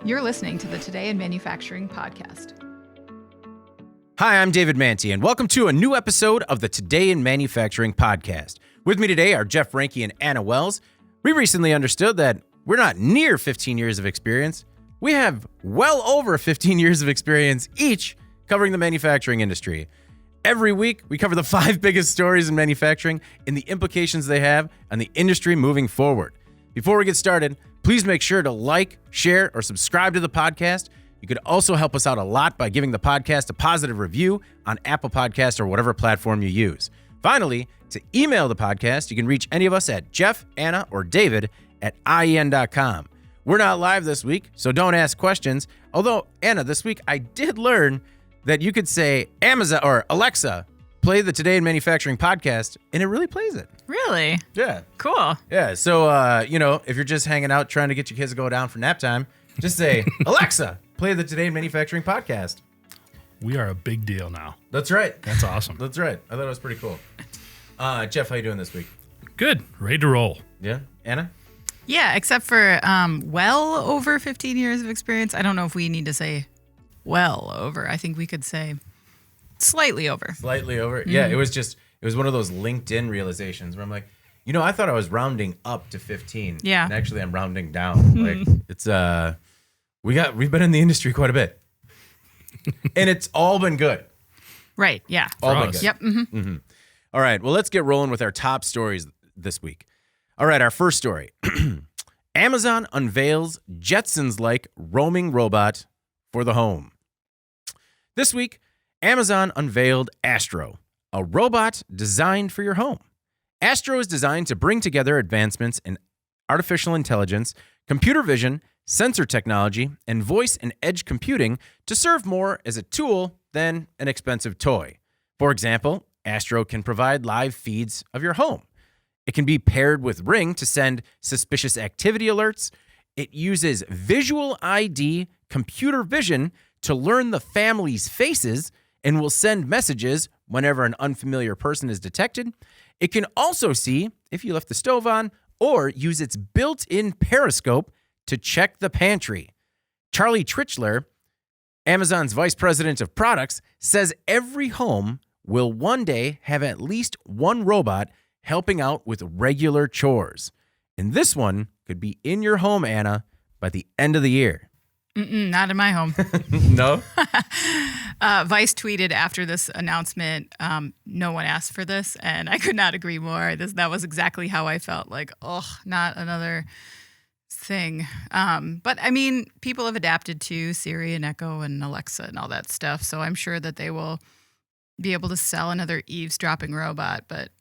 You're listening to the Today in Manufacturing podcast. Hi, I'm David Manti, and welcome to a new episode of the Today in Manufacturing podcast. With me today are Jeff Ranke and Anna Wells. We recently understood that we're not near 15 years of experience. We have well over 15 years of experience each covering the manufacturing industry. Every week, we cover the 5 biggest stories in manufacturing and the implications they have on the industry moving forward. Before we get started, please make sure to like, share, or subscribe to the podcast. You could also help us out a lot by giving the podcast a positive review on Apple Podcasts or whatever platform you use. Finally, to email the podcast, you can reach any of us at Jeff, Anna, or David at IEN.com. We're not live this week, so don't ask questions. Although, Anna, this week I did learn that you could say Amazon or Alexa, play the Today in Manufacturing podcast, and it really plays it. Really? Yeah. Cool. Yeah. So, if you're just hanging out trying to get your kids to go down for nap time, just say, Alexa, play the Today in Manufacturing podcast. We are a big deal now. That's right. That's awesome. That's right. I thought it was pretty cool. Jeff, how you doing this week? Good. Ready to roll. Yeah. Anna? Yeah, except for well over 15 years of experience. I don't know if we need to say well over. I think we could say slightly over. Slightly over. Mm-hmm. Yeah, it was one of those LinkedIn realizations where I'm like, I thought I was rounding up to 15. Yeah. And actually I'm rounding down. Like it's we've been in the industry quite a bit. And it's all been good. Right. Yeah. All been good. Yep. Mm-hmm. Mm-hmm. All right. Well, let's get rolling with our top stories this week. All right, our first story. Amazon unveils Jetsons-like roaming robot for the home. This week, Amazon unveiled Astro, a robot designed for your home. Astro is designed to bring together advancements in artificial intelligence, computer vision, sensor technology, and voice and edge computing to serve more as a tool than an expensive toy. For example, Astro can provide live feeds of your home. It can be paired with Ring to send suspicious activity alerts. It uses visual ID computer vision to learn the family's faces and will send messages whenever an unfamiliar person is detected. It can also see if you left the stove on or use its built-in periscope to check the pantry. Charlie Trichler, Amazon's vice president of products, says every home will one day have at least one robot helping out with regular chores. And this one could be in your home, Anna, by the end of the year. Not in my home. No? Vice tweeted after this announcement, no one asked for this, and I could not agree more. That was exactly how I felt. Like, not another thing. But I mean, people have adapted to Siri and Echo and Alexa and all that stuff, so I'm sure that they will be able to sell another eavesdropping robot. But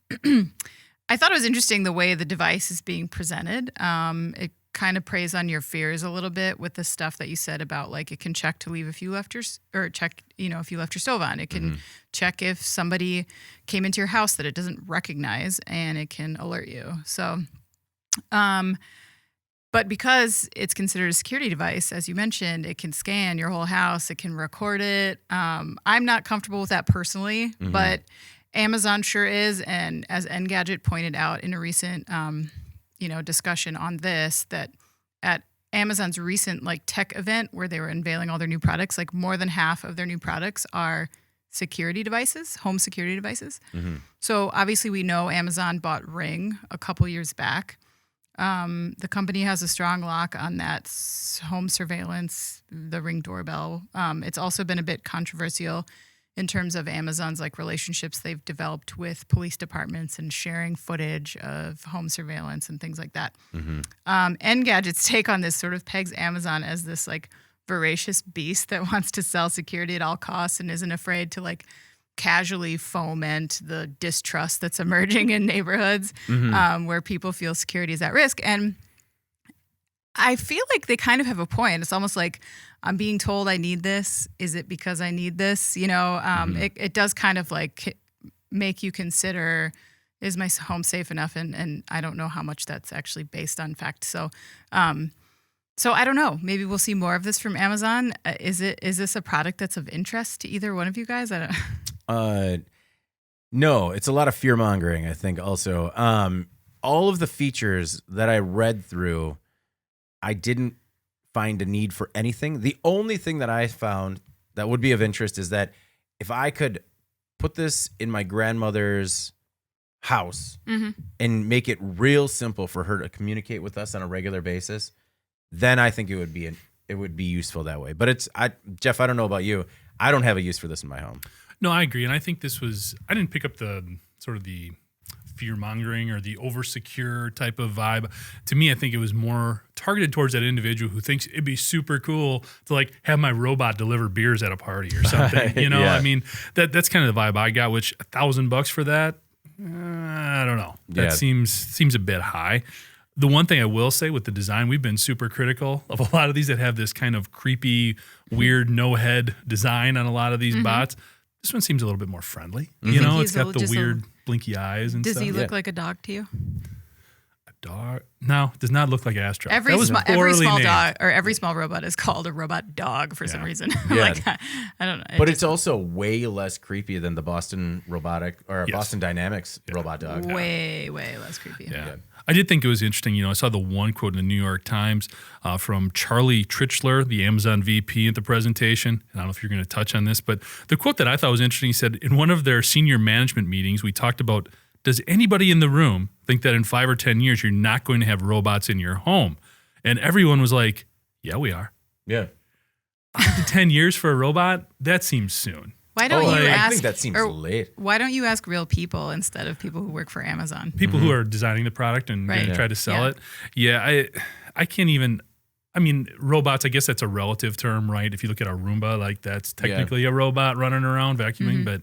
I thought it was interesting the way the device is being presented. It kind of preys on your fears a little bit with the stuff that you said about, like, it can check to leave if you left your if you left your stove on. It can check if somebody came into your house that it doesn't recognize, and it can alert you. So, but because it's considered a security device, as you mentioned, it can scan your whole house. It can record it. I'm not comfortable with that personally, but Amazon sure is. And as Engadget pointed out in a recent, discussion on this, that at Amazon's recent tech event where they were unveiling all their new products, more than half of their new products are security devices, home security devices. Mm-hmm. So obviously we know Amazon bought Ring a couple years back. The company has a strong lock on that home surveillance, the Ring doorbell. It's also been a bit controversial in terms of Amazon's relationships they've developed with police departments and sharing footage of home surveillance and things like that. Mm-hmm. Engadget's take on this sort of pegs Amazon as this voracious beast that wants to sell security at all costs and isn't afraid to casually foment the distrust that's emerging in neighborhoods where people feel security is at risk. And I feel like they kind of have a point. It's almost like, I'm being told I need this. Is it because I need this? It does kind of make you consider, is my home safe enough? And I don't know how much that's actually based on fact. So I don't know. Maybe we'll see more of this from Amazon. Is this a product that's of interest to either one of you guys? I don't. No, it's a lot of fear mongering, I think. Also, all of the features that I read through, I didn't find a need for anything. The only thing that I found that would be of interest is that if I could put this in my grandmother's house and make it real simple for her to communicate with us on a regular basis, then I think it would be useful that way. But Jeff, I don't know about you. I don't have a use for this in my home. No, I agree. And I think I didn't pick up the sort of the fear-mongering or the over-secure type of vibe. To me, I think it was more targeted towards that individual who thinks it'd be super cool to like have my robot deliver beers at a party or something. You know, Yeah. I mean, that's kind of the vibe I got, which $1,000 for that, I don't know. That seems a bit high. The one thing I will say with the design, we've been super critical of a lot of these that have this kind of creepy, weird, no head design on a lot of these bots. This one seems a little bit more friendly. You know, it's got the weird blinky eyes and stuff. Does he look like a dog to you? A dog? No, does not look like Astro. Every That was small poorly named. dog or every small robot is called a robot dog for some reason. Yeah. Like I don't know. But it's also way less creepy than the Boston Boston Dynamics robot dog. way less creepy. Yeah. I did think it was interesting. You know, I saw the one quote in the New York Times from Charlie Tritchler, the Amazon VP at the presentation. And I don't know if you're going to touch on this, but the quote that I thought was interesting, he said, in one of their senior management meetings, we talked about, does anybody in the room think that in 5 or 10 years, you're not going to have robots in your home? And everyone was like, yeah, we are. Yeah. 5 to 10 years for a robot? That seems soon. Why don't you ask? I think that seems late. Why don't you ask real people instead of people who work for Amazon? People who are designing the product and going to try to sell it. Yeah, I can't even. I mean, robots, I guess that's a relative term, right? If you look at a Roomba, like that's technically a robot running around vacuuming, but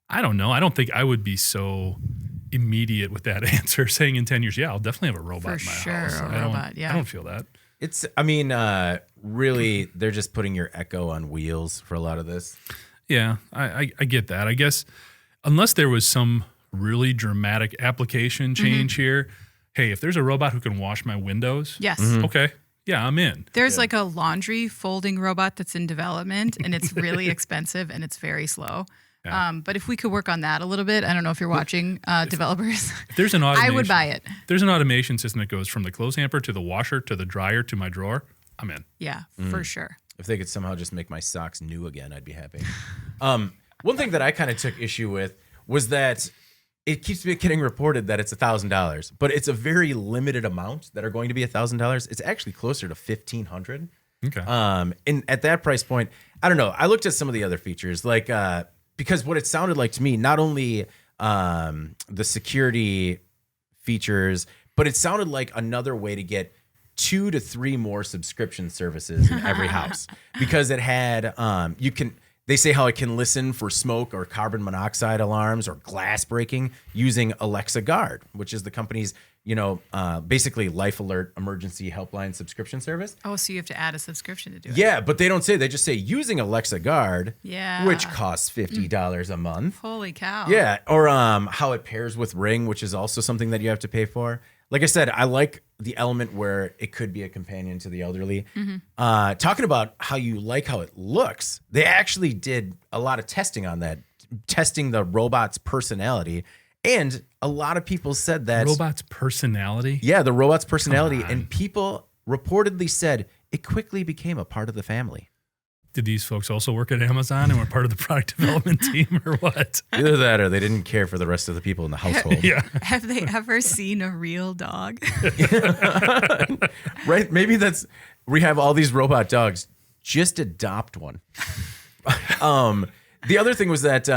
I don't know. I don't think I would be so immediate with that answer saying in 10 years, yeah, I'll definitely have a robot in my house. I don't feel that. Really, they're just putting your Echo on wheels for a lot of this. Yeah, I get that. I guess unless there was some really dramatic application change here, hey, if there's a robot who can wash my windows, Yes. okay, yeah, I'm in. There's like a laundry folding robot that's in development, and it's really expensive and it's very slow. Yeah. But if we could work on that a little bit, I don't know if you're watching developers. If there's an automation, I would buy it. If there's an automation system that goes from the clothes hamper to the washer to the dryer to my drawer, I'm in. Yeah, for sure. If they could somehow just make my socks new again, I'd be happy. One thing that I kind of took issue with was that it keeps getting reported that it's $1,000, but it's a very limited amount that are going to be $1,000. It's actually closer to $1,500. Okay. And at that price point, I don't know. I looked at some of the other features, like because what it sounded like to me, not only the security features, but it sounded like another way to get 2 to 3 more subscription services in every house, because it had they say how it can listen for smoke or carbon monoxide alarms or glass breaking using Alexa Guard, which is the company's basically life alert emergency helpline subscription service. Oh, so you have to add a subscription to do it. Yeah, but they don't say. They just say using Alexa Guard, Yeah. which costs $50 a month. Holy cow. Yeah, or how it pairs with Ring, which is also something that you have to pay for. Like I said, I like the element where it could be a companion to the elderly. Talking about how you like how it looks, they actually did a lot of testing on that, testing the robot's personality. And a lot of people said that Robot's personality? yeah, the robot's personality, and people reportedly said it quickly became a part of the family. Did these folks also work at Amazon and were part of the product development team or what? Either that or they didn't care for the rest of the people in the household. Yeah. Have they ever seen a real dog? Right? Maybe we have all these robot dogs. Just adopt one. The other thing was that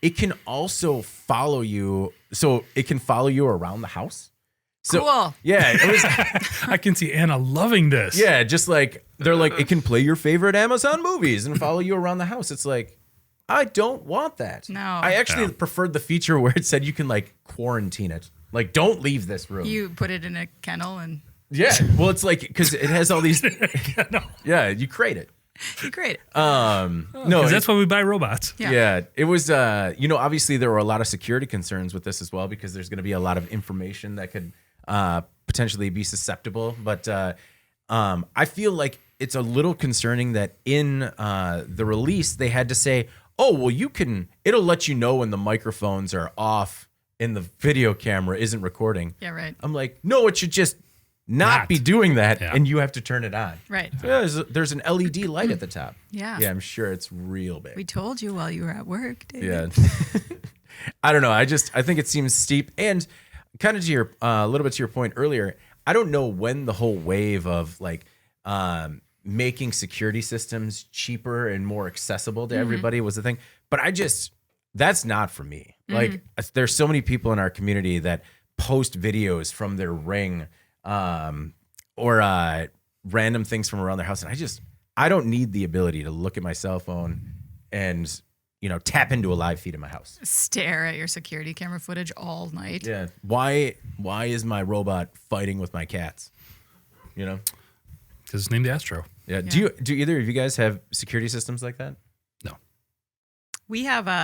it can also follow you. So it can follow you around the house. So, Cool. Yeah, it was. I can see Anna loving this. Yeah, just like they're like, it can play your favorite Amazon movies and follow you around the house. It's like, I don't want that. No. I actually preferred the feature where it said you can like quarantine it. Like, don't leave this room. You put it in a kennel and Yeah. Well, it's like, because it has all these. Yeah, you create it. you create it. No, 'Cause that's why we buy robots. Yeah, it was, obviously there were a lot of security concerns with this as well, because there's going to be a lot of information that could potentially be susceptible. But I feel like it's a little concerning that in the release, they had to say, oh, well, it'll let you know when the microphones are off and the video camera isn't recording. Yeah, right. I'm like, no, it should just not be doing that, Yeah. and you have to turn it on. Right. Yeah, there's an LED light at the top. Yeah. Yeah, I'm sure it's real big. We told you while you were at work, David. Yeah. I don't know. I think it seems steep, and kind of to your a little bit to your point earlier. I don't know when the whole wave of like making security systems cheaper and more accessible to everybody was the thing, but that's not for me. Like, there's so many people in our community that post videos from their Ring or random things from around their house, and I don't need the ability to look at my cell phone and tap into a live feed in my house. Stare at your security camera footage all night. Yeah. Why is my robot fighting with my cats? Because it's named Astro. Yeah. Do either of you guys have security systems like that? No. We have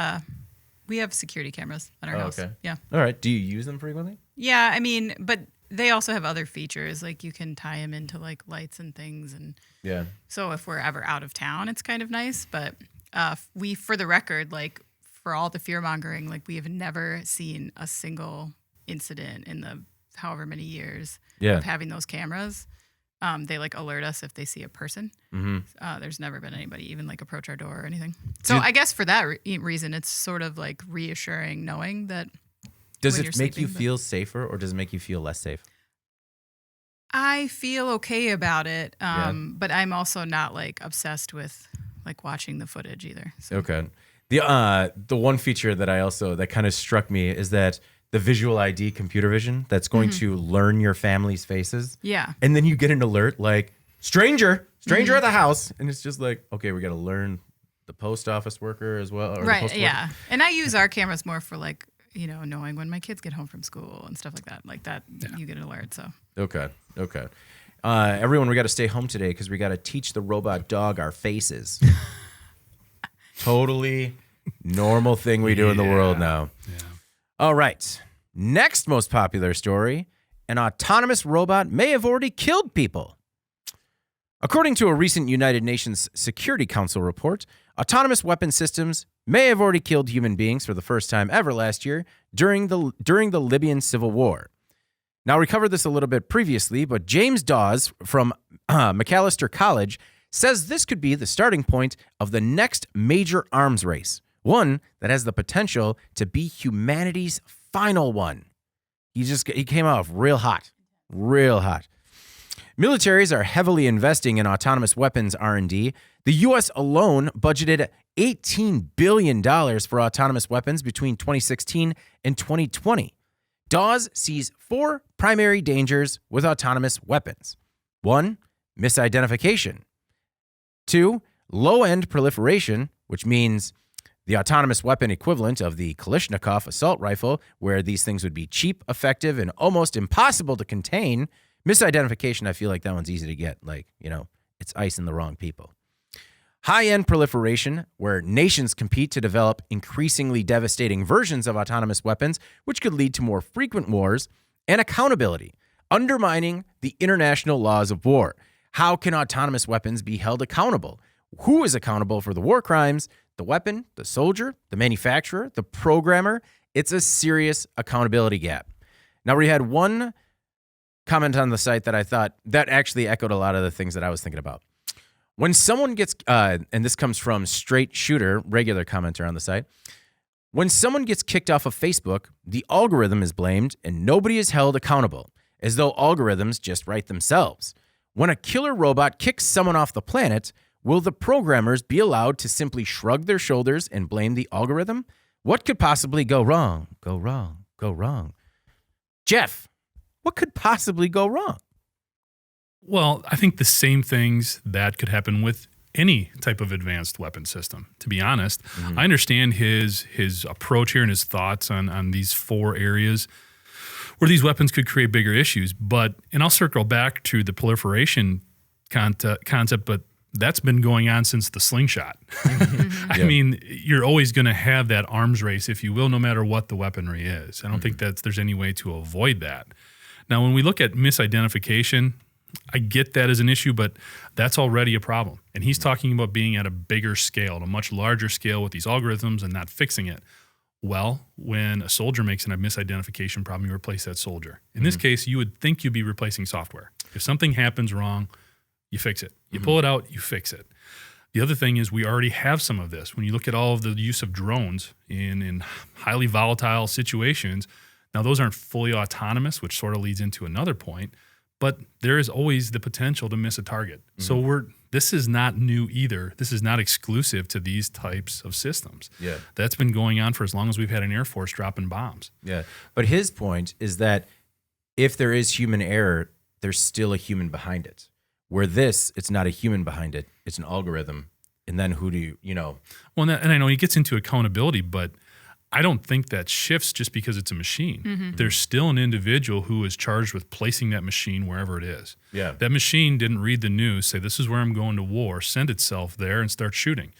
security cameras at our house. Okay. Yeah. All right. Do you use them frequently? Yeah, I mean, but they also have other features, like you can tie them into like lights and things, and Yeah. so if we're ever out of town, it's kind of nice. But for the record, like for all the fear mongering, like we have never seen a single incident in the however many years of having those cameras. They like alert us if they see a person. Mm-hmm. There's never been anybody even like approach our door or anything. So I guess for that reason, it's sort of like reassuring knowing that. Does it make you feel safer, or does it make you feel less safe? I feel okay about it, but I'm also not like obsessed with like watching the footage either. So. Okay. The one feature that kind of struck me is that the visual ID computer vision that's going to learn your family's faces. Yeah. And then you get an alert like stranger at the house, and it's just like, okay, we got to learn the post office worker as well. Or right. The post Yeah. worker. And I use our cameras more for like, knowing when my kids get home from school and stuff like that. Like that, you get an alert. So. Okay. Everyone, we got to stay home today because we got to teach the robot dog our faces. Totally normal thing we do in the world now. Yeah. All right. Next most popular story: an autonomous robot may have already killed people. According to a recent United Nations Security Council report, autonomous weapon systems may have already killed human beings for the first time ever last year during the Libyan civil war. Now, we covered this a little bit previously, but James Dawes from Macalester College says this could be the starting point of the next major arms race, one that has the potential to be humanity's final one. He came off real hot. Militaries are heavily investing in autonomous weapons R&D. The U.S. alone budgeted $18 billion for autonomous weapons between 2016 and 2020. Dawes sees 4 primary dangers with autonomous weapons. 1, misidentification. 2, low-end proliferation, which means the autonomous weapon equivalent of the Kalashnikov assault rifle, where these things would be cheap, effective, and almost impossible to contain. Misidentification, I feel like that one's easy to get. Like, it's icing the wrong people. High-end proliferation, where nations compete to develop increasingly devastating versions of autonomous weapons, which could lead to more frequent wars. And accountability, undermining the international laws of war. How can autonomous weapons be held accountable? Who is accountable for the war crimes? The weapon, the soldier, the manufacturer, the programmer? It's a serious accountability gap. Now, we had one comment on the site that I thought that actually echoed a lot of the things that I was thinking about. When someone gets, and this comes from Straight Shooter, regular commenter on the site, when someone gets kicked off of Facebook, the algorithm is blamed and nobody is held accountable, as though algorithms just write themselves. When a killer robot kicks someone off the planet, will the programmers be allowed to simply shrug their shoulders and blame the algorithm? What could possibly go wrong? Go wrong. Jeff, what could possibly go wrong? Well, I think the same things that could happen with any type of advanced weapon system, to be honest. I understand his approach here and his thoughts on these 4 areas where these weapons could create bigger issues. And I'll circle back to the proliferation concept, but that's been going on since the slingshot. I mean, you're always going to have that arms race, if you will, no matter what the weaponry is. I don't think that there's any way to avoid that. Now, when we look at misidentification, I get that as an issue, but that's already a problem. And he's talking about being at a bigger scale, a much larger scale with these algorithms and not fixing it. Well, when a soldier makes a misidentification problem, you replace that soldier. In this case, you would think you'd be replacing software. If something happens wrong, you fix it. You pull it out, you fix it. The other thing is we already have some of this. When you look at all of the use of drones in highly volatile situations, now those aren't fully autonomous, which sort of leads into another point, but there is always the potential to miss a target. So this is not new either. This is not exclusive to these types of systems. Yeah. That's been going on for as long as we've had an Air Force dropping bombs. Yeah. But his point is that if there is human error, there's still a human behind it. Where this, it's not a human behind it. It's an algorithm. And then who do you know? Well, and I know he gets into accountability, but I don't think that shifts just because it's a machine. There's still an individual who is charged with placing that machine wherever it is. Yeah. That machine didn't read the news, say, this is where I'm going to war, send itself there and start shooting.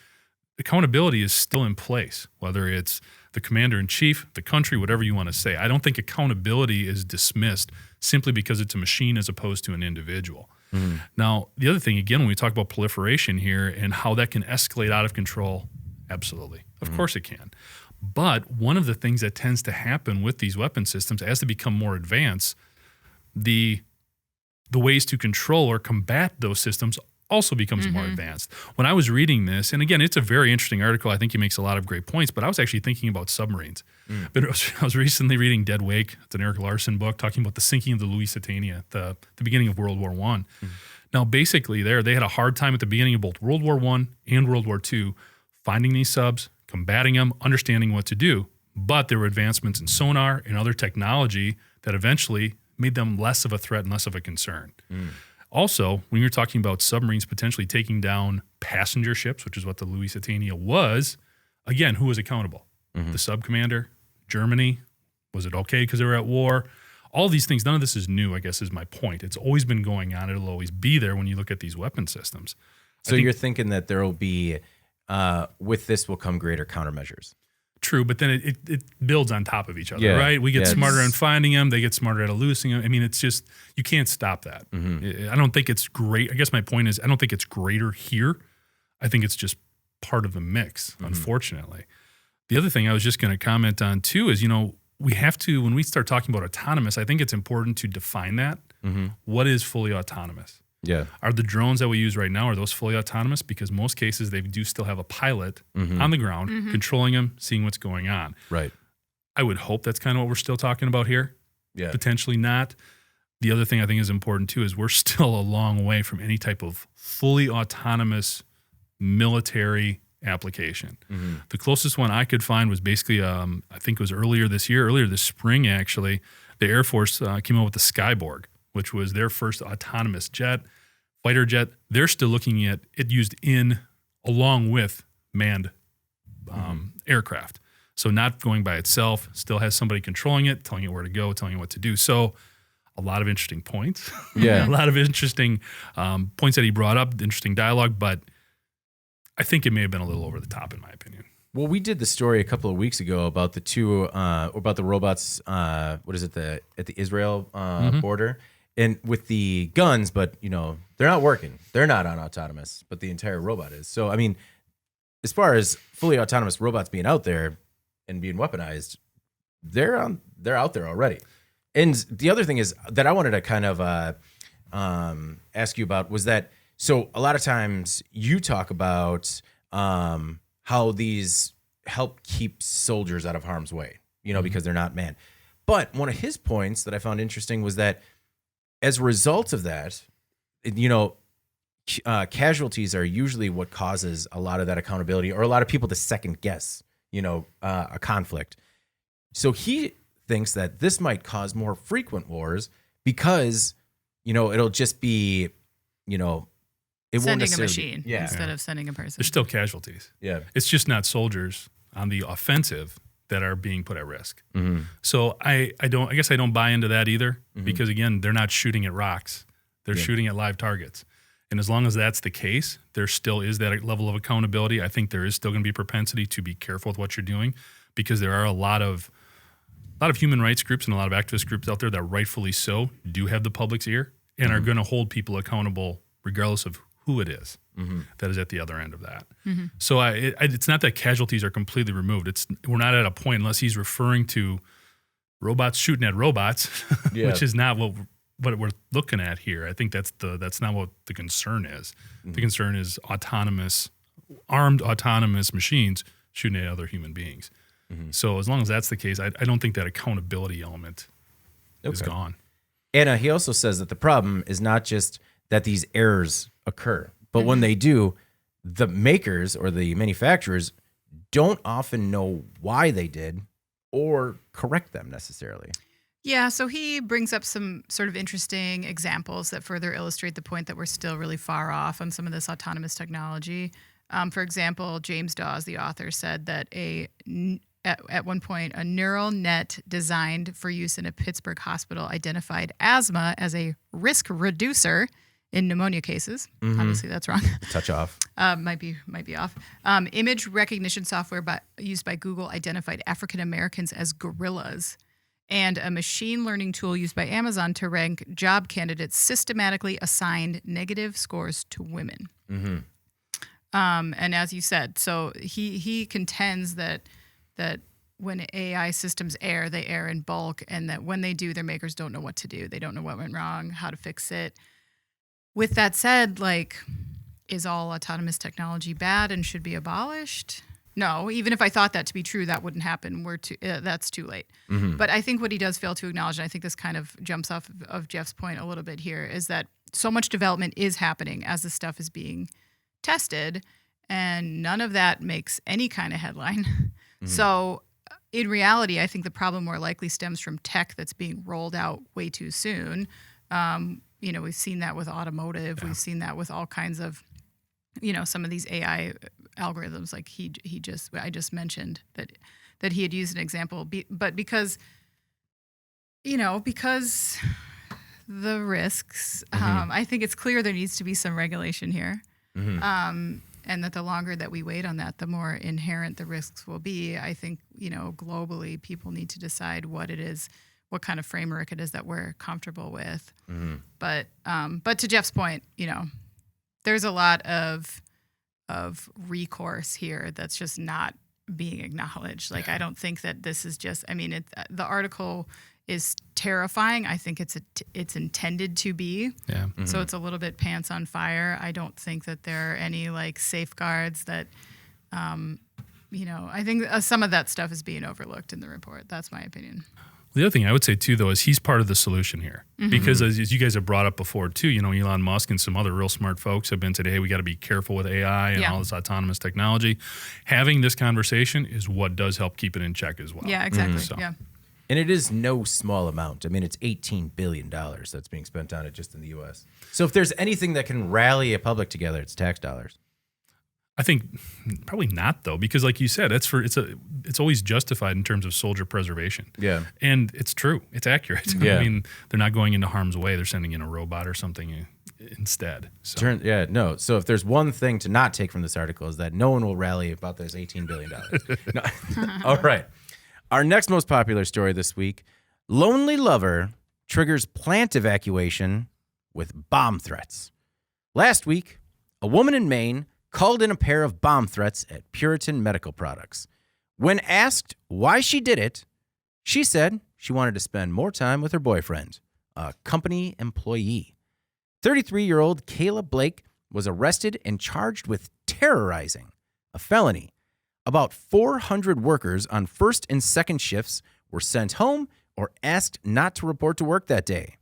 Accountability is still in place, whether it's the commander-in-chief, the country, whatever you want to say. I don't think accountability is dismissed simply because it's a machine as opposed to an individual. Now, the other thing, again, when we talk about proliferation here and how that can escalate out of control, absolutely. Of course it can. But one of the things that tends to happen with these weapon systems, as they become more advanced, the ways to control or combat those systems also becomes more advanced. When I was reading this, and again, it's a very interesting article. I think he makes a lot of great points, but I was actually thinking about submarines. But I was recently reading Dead Wake. It's an Eric Larson book talking about the sinking of the Lusitania at the beginning of World War I. Now, basically they had a hard time at the beginning of both World War I and World War II finding these subs, combating them, understanding what to do. But there were advancements in sonar and other technology that eventually made them less of a threat and less of a concern. Also, when you're talking about submarines potentially taking down passenger ships, which is what the Lusitania was, again, who was accountable? The sub commander, Germany. Was it okay because they were at war? All these things, none of this is new, I guess is my point. It's always been going on. It'll always be there when you look at these weapon systems. So you're thinking that there will be, with this will come greater countermeasures. True, but then it builds on top of each other, right? We get smarter at finding them. They get smarter at losing them. I mean, it's just, you can't stop that. I don't think it's great. I guess my point is, I don't think it's greater here. I think it's just part of the mix, unfortunately. The other thing I was just going to comment on too is, we have to, when we start talking about autonomous, I think it's important to define that. What is fully autonomous? Yeah. Are the drones that we use right now, are those fully autonomous? Because most cases they do still have a pilot on the ground controlling them, seeing what's going on. Right. I would hope that's kind of what we're still talking about here. Yeah. Potentially not. The other thing I think is important too is we're still a long way from any type of fully autonomous military application. The closest one I could find was basically, I think it was earlier this spring actually, the Air Force came out with the Skyborg, which was their first autonomous fighter jet. They're still looking at it used along with manned aircraft. So not going by itself, still has somebody controlling it, telling it where to go, telling it what to do. So a lot of interesting points. Yeah. A lot of interesting points that he brought up, interesting dialogue, but I think it may have been a little over the top in my opinion. Well, we did the story a couple of weeks ago about the two, about the robots, at the Israel border. And with the guns, but they're not working. They're not on autonomous, but the entire robot is. So I mean, as far as fully autonomous robots being out there and being weaponized, they're out there already. And the other thing is that I wanted to kind of ask you about was that, so a lot of times you talk about how these help keep soldiers out of harm's way, because they're not manned. But one of his points that I found interesting was that as a result of that, casualties are usually what causes a lot of that accountability or a lot of people to second guess, a conflict. So he thinks that this might cause more frequent wars because, it'll just be, it won't sending a necessarily machine instead of sending a person. There's still casualties. Yeah. It's just not soldiers on the offensive that are being put at risk. So I guess I don't buy into that either because again, they're not shooting at rocks. They're shooting at live targets. And as long as that's the case, there still is that level of accountability. I think there is still going to be propensity to be careful with what you're doing because there are a lot of human rights groups and a lot of activist groups out there that rightfully so do have the public's ear and are going to hold people accountable regardless of who it is that is at the other end of that. So it's not that casualties are completely removed. We're not at a point unless he's referring to robots shooting at robots, which is not what what we're looking at here. I think that's not what the concern is. The concern is armed autonomous machines shooting at other human beings. So as long as that's the case, I don't think that accountability element is gone. And he also says that the problem is not just that these errors occur, but when they do, the makers or the manufacturers don't often know why they did or correct them necessarily. Yeah, so he brings up some sort of interesting examples that further illustrate the point that we're still really far off on some of this autonomous technology. For example, James Dawes, the author, said that at one point, a neural net designed for use in a Pittsburgh hospital identified asthma as a risk reducer in pneumonia cases. Obviously, that's wrong. Touch off. Might be off. Image recognition software used by Google identified African Americans as gorillas. And a machine learning tool used by Amazon to rank job candidates systematically assigned negative scores to women. And as you said, so he contends that when AI systems err, they err in bulk, and that when they do, their makers don't know what to do. They don't know what went wrong, how to fix it. With that said, is all autonomous technology bad and should be abolished? No, even if I thought that to be true, that wouldn't happen. That's too late. But I think what he does fail to acknowledge, and I think this kind of jumps off of Jeff's point a little bit here, is that so much development is happening as this stuff is being tested, and none of that makes any kind of headline. So in reality, I think the problem more likely stems from tech that's being rolled out way too soon. We've seen that with automotive. We've seen that with all kinds of, some of these AI algorithms, like I just mentioned that he had used an example, but because the risks, I think it's clear there needs to be some regulation here. And that the longer that we wait on that, the more inherent the risks will be. I think, globally, people need to decide what it is, what kind of framework it is that we're comfortable with. But to Jeff's point, there's a lot of recourse here that's just not being acknowledged. I don't think that this is just, the article is terrifying. I think it's intended to be. Yeah. So it's a little bit pants on fire. I don't think that there are any safeguards that, I think some of that stuff is being overlooked in the report. That's my opinion. The other thing I would say too, though, is he's part of the solution here, because as you guys have brought up before too, Elon Musk and some other real smart folks have been saying, hey, we got to be careful with AI and all this autonomous technology. Having this conversation is what does help keep it in check as well. Yeah, exactly. Yeah. And it is no small amount. It's $18 billion that's being spent on it just in the U.S. So if there's anything that can rally a public together, it's tax dollars. I think probably not, though, because like you said, it's always justified in terms of soldier preservation. Yeah. And it's true. It's accurate. Yeah. They're not going into harm's way. They're sending in a robot or something instead. So. So if there's one thing to not take from this article is that no one will rally about this $18 billion. No. All right. Our next most popular story this week, lonely lover triggers plant evacuation with bomb threats. Last week, a woman in Maine called in a pair of bomb threats at Puritan Medical Products. When asked why she did it, she said she wanted to spend more time with her boyfriend, a company employee. 33-year-old Kayla Blake was arrested and charged with terrorizing, a felony. About 400 workers on first and second shifts were sent home or asked not to report to work that day.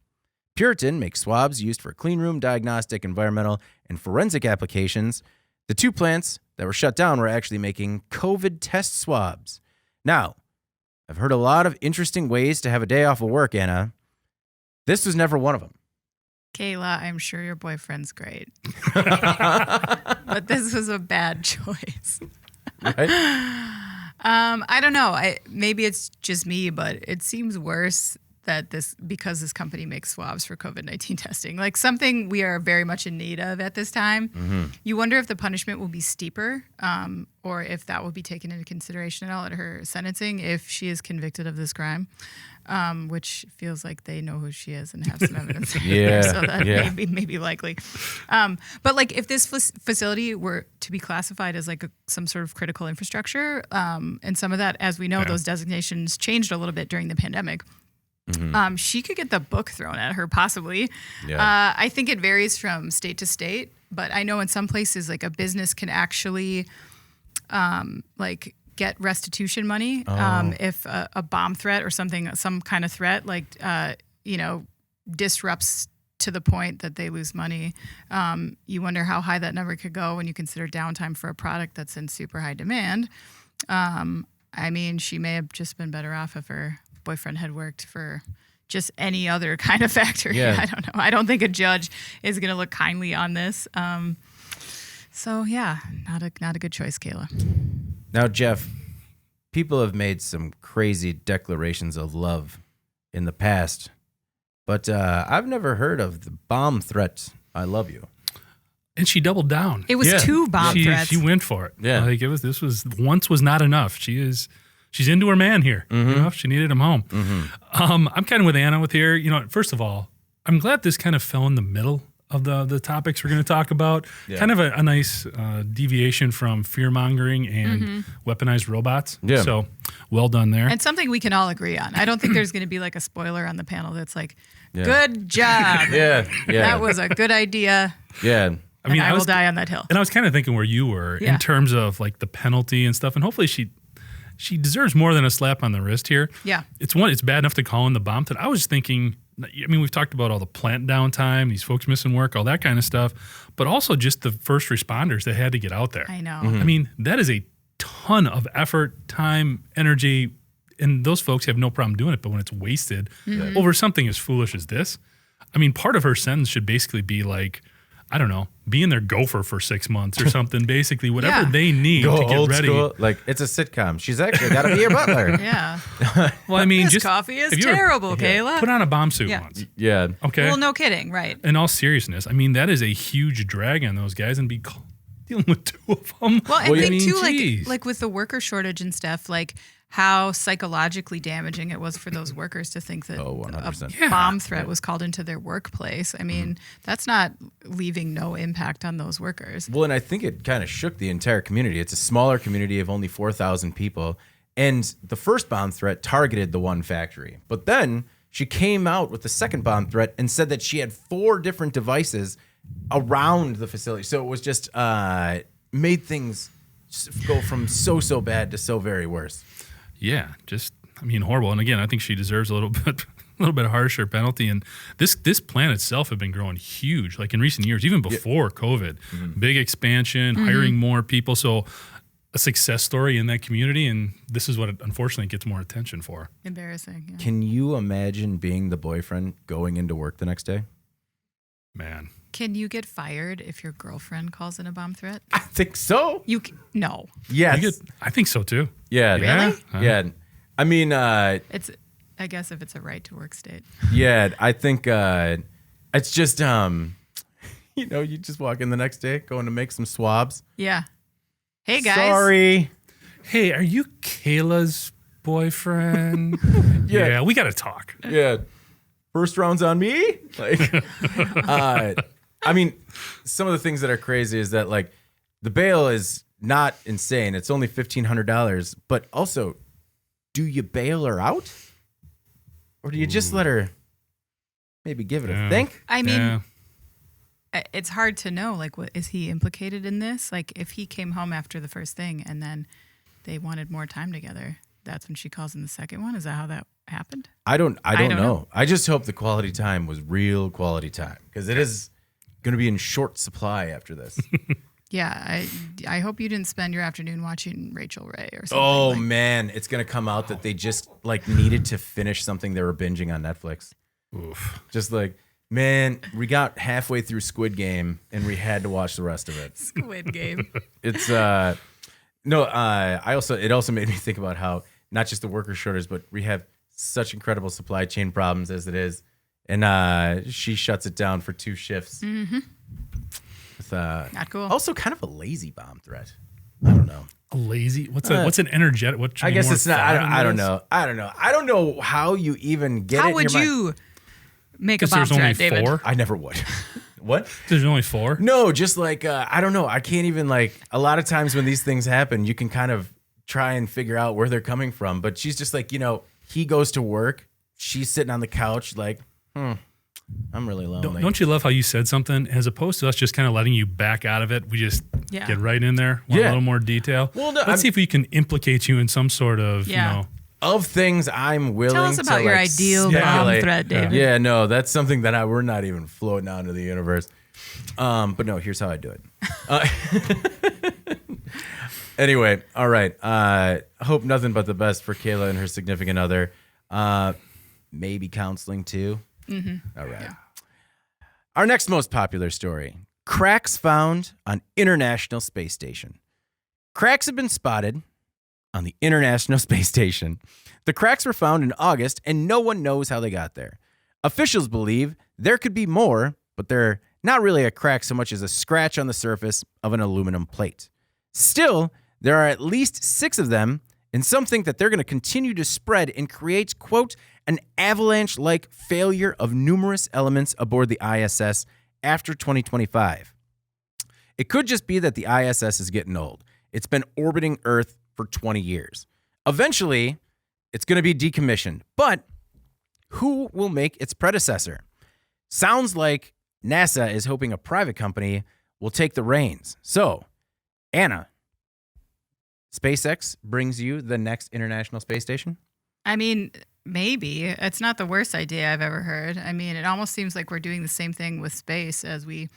Puritan makes swabs used for cleanroom, diagnostic, environmental, and forensic applications. The two plants that were shut down were actually making COVID test swabs. Now, I've heard a lot of interesting ways to have a day off of work, Anna. This was never one of them. Kayla, I'm sure your boyfriend's great. But this was a bad choice. Right? I don't know. Maybe it's just me, but it seems worse that because this company makes swabs for COVID-19 testing, something we are very much in need of at this time. You wonder if the punishment will be steeper, or if that will be taken into consideration at all at her sentencing if she is convicted of this crime, which feels like they know who she is and have some evidence. So that may be likely. But if this facility were to be classified as some sort of critical infrastructure, and some of that, as we know, those designations changed a little bit during the pandemic. She could get the book thrown at her, possibly. Yeah. I think it varies from state to state, but I know in some places, like a business can actually, like get restitution money if a bomb threat or something, some kind of threat, like disrupts to the point that they lose money. You wonder how high that number could go when you consider downtime for a product that's in super high demand. I mean, she may have just been better off if her boyfriend had worked for just any other kind of factory. Yeah. I don't know. I don't think a judge is going to look kindly on this. So yeah, not a good choice, Kayla. Now, Jeff, people have made some crazy declarations of love in the past, but I've never heard of the bomb threat. I love you. And she doubled down. It was 2 bomb threats. She went for it. Yeah. Like this was once was not enough. She's into her man here. She needed him home. I'm kind of with Anna with here. First of all, I'm glad this kind of fell in the middle of the topics we're going to talk about. Yeah. Kind of a nice deviation from fear mongering and weaponized robots. Yeah. So well done there. And something we can all agree on. I don't think there's going to be like a spoiler on the panel that's like, good job. Yeah. That was a good idea. Yeah. I mean, I will die on that hill. And I was kind of thinking where you were in terms of like the penalty and stuff. And hopefully she deserves more than a slap on the wrist here. Yeah. It's bad enough to call in the bomb threat. I was thinking, I mean, we've talked about all the plant downtime, these folks missing work, all that kind of stuff, but also just the first responders that had to get out there. I know. I mean, that is a ton of effort, time, energy, and those folks have no problem doing it. But when it's wasted over something as foolish as this, I mean, part of her sentence should basically be like, I don't know, be in their gopher for 6 months or something, basically, whatever they need Go to get old ready. school. Like, it's a sitcom. She's actually got to be your butler. Yeah. Well, I mean, This just coffee is if you were- terrible, Kayla. Put on a bomb suit Yeah. once. Yeah. Okay. Well, no kidding, right? In all seriousness, I mean, that is a huge drag on those guys and dealing with 2 of them. Well, and I think mean, too, geez. like with the worker shortage and stuff, like how psychologically damaging it was for those workers to think that Oh, 100%. a bomb threat was called into their workplace. I mean, that's not leaving no impact on those workers. Well, and I think it kind of shook the entire community. It's a smaller community of only 4,000 people. And the first bomb threat targeted the one factory. But then she came out with the second bomb threat and said that she had 4 different devices around the facility. So it was just made things go from so bad to so very worse. Yeah, just I mean, horrible. And again, I think she deserves a little bit harsher penalty. And this plant itself had been growing huge, like in recent years, even before COVID. Big expansion, hiring more people. So a success story in that community, and this is what it unfortunately gets more attention for. Embarrassing. Yeah. Can you imagine being the boyfriend going into work the next day? Man. Can you get fired if your girlfriend calls in a bomb threat? I think so. No. Yes. I think so too. Yeah. Really? Yeah. I mean, It's, I guess, if it's a right to work state. yeah, I think it's just, you just walk in the next day going to make some swabs. Yeah. Hey guys. Sorry. Hey, are you Kayla's boyfriend? Yeah, we got to talk. Yeah. First round's on me. Like, I mean, some of the things that are crazy is that like the bail is not insane. It's only $1,500, but also, do you bail her out, or do you just let her maybe give it a think? I mean, it's hard to know. Like, what is he implicated in this? Like, if he came home after the first thing and then they wanted more time together, that's when she calls in the second one. Is that how that happened? I don't know. I just hope the quality time was real quality time, because it is going to be in short supply after this. Yeah, I hope you didn't spend your afternoon watching Rachel Ray or something. Oh like, man, it's going to come out that they just like needed to finish something they were binging on Netflix. Oof. Just like, man, we got halfway through Squid Game and we had to watch the rest of it. Squid Game. It's it also made me think about how not just the worker shortage, but we have such incredible supply chain problems as it is. And she shuts it down for 2 shifts. Mm-hmm. With, Not cool. Also kind of a lazy bomb threat. I don't know. A lazy? What's an energetic? What should I be guess more it's not. thought I don't in this? know. I don't know how you even get it. How in would your mind. you make a 'Cause bomb there's only threat, David? 4? I never would. What? There's only 4? No, just like I don't know. I can't even like. A lot of times when these things happen, you can kind of try and figure out where they're coming from. But she's just like, he goes to work she's sitting on the couch like, I'm really lonely. Don't you love how you said something as opposed to us just kind of letting you back out of it? We just get right in there. Want a little more detail. Well, no, Let's see if we can implicate you in some sort of, of things I'm willing to tell us about your ideal bomb threat, David. Yeah, no, that's something that we're not even floating out into the universe. But no, here's how I do it. Anyway, all right. Hope nothing but the best for Kayla and her significant other. Maybe counseling too. Mm-hmm. All right. Yeah. Our next most popular story: cracks found on International Space Station. Cracks have been spotted on the International Space Station. The cracks were found in August, and no one knows how they got there. Officials believe there could be more, but they're not really a crack so much as a scratch on the surface of an aluminum plate. Still, there are at least 6 of them, and some think that they're going to continue to spread and create, quote, an avalanche-like failure of numerous elements aboard the ISS after 2025. It could just be that the ISS is getting old. It's been orbiting Earth for 20 years. Eventually, it's going to be decommissioned. But who will make its predecessor? Sounds like NASA is hoping a private company will take the reins. So, Anna, SpaceX brings you the next International Space Station? I mean, maybe. It's not the worst idea I've ever heard. I mean, it almost seems like we're doing the same thing with space as we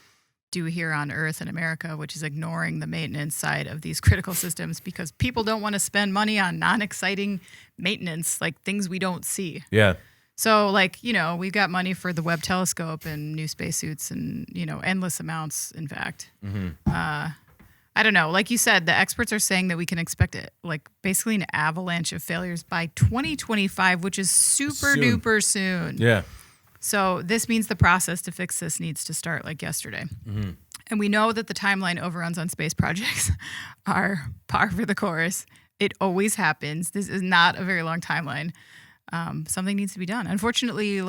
do here on Earth in America, which is ignoring the maintenance side of these critical systems because people don't want to spend money on non-exciting maintenance, like things we don't see. Yeah. So, like, we've got money for the Webb telescope and new spacesuits and, endless amounts, in fact. Mm-hmm. I don't know. Like you said, the experts are saying that we can expect it, like basically an avalanche of failures by 2025, which is super duper soon. Yeah. So this means the process to fix this needs to start like yesterday. Mm-hmm. And we know that the timeline overruns on space projects are par for the course. It always happens. This is not a very long timeline. Something needs to be done. Unfortunately,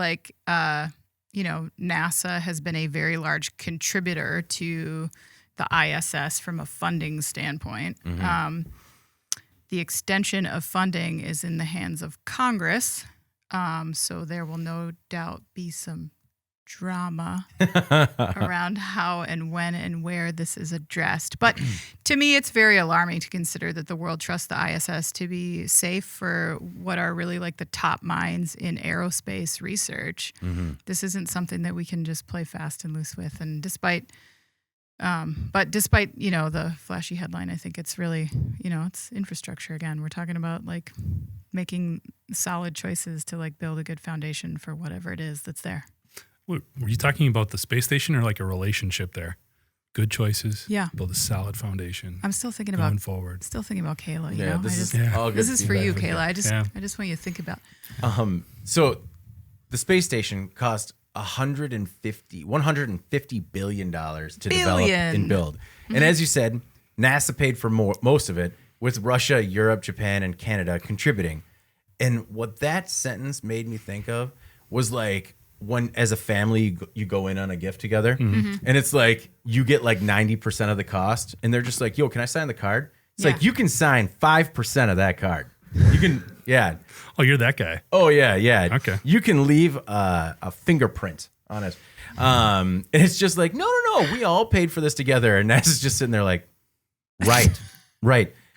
NASA has been a very large contributor to the ISS from a funding standpoint. Mm-hmm. The extension of funding is in the hands of Congress, so there will no doubt be some drama around how and when and where this is addressed. But to me, it's very alarming to consider that the world trusts the ISS to be safe for what are really like the top minds in aerospace research. Mm-hmm. This isn't something that we can just play fast and loose with. And despite the flashy headline, I think it's really, it's infrastructure again. We're talking about like making solid choices to like build a good foundation for whatever it is that's there. Were you talking about the space station or like a relationship there? Good choices. Yeah. Build a solid foundation. I'm still thinking going about forward. Still thinking about Kayla. This is for you, Kayla. I just want you to think about. So the space station cost $150 billion to develop and build. Mm-hmm. And as you said, NASA paid for most of it, with Russia, Europe, Japan, and Canada contributing. And what that sentence made me think of was like when, as a family, you go in on a gift together, mm-hmm. and it's like you get like 90% of the cost, and they're just like, "Yo, can I sign the card?" It's like you can sign 5% of that card. You can, yeah. Oh, you're that guy. Oh, yeah. Okay. You can leave a fingerprint on it. And it's just like, no. We all paid for this together. And NASA's just sitting there like, right.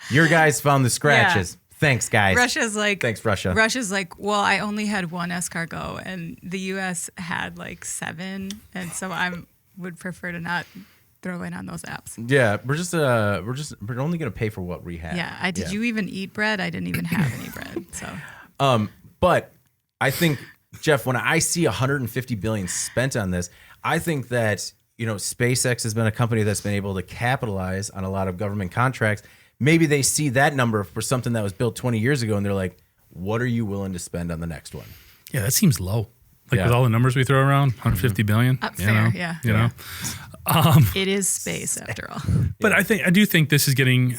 Your guys found the scratches. Yeah. Thanks, guys. Russia's like, thanks, Russia. Russia's like, well, I only had 1 escargot and the U.S. had like 7. And so I would prefer to not throw in on those apps. Yeah, we're only gonna pay for what we have. Yeah, did you even eat bread? I didn't even have any bread. So, but I think, Jeff, when I see $150 billion spent on this, I think that SpaceX has been a company that's been able to capitalize on a lot of government contracts. Maybe they see that number for something that was built 20 years ago, and they're like, "What are you willing to spend on the next one?" Yeah, that seems low. With all the numbers we throw around, $150 billion. Fair, yeah. You know. It is space after all. But I do think this is getting.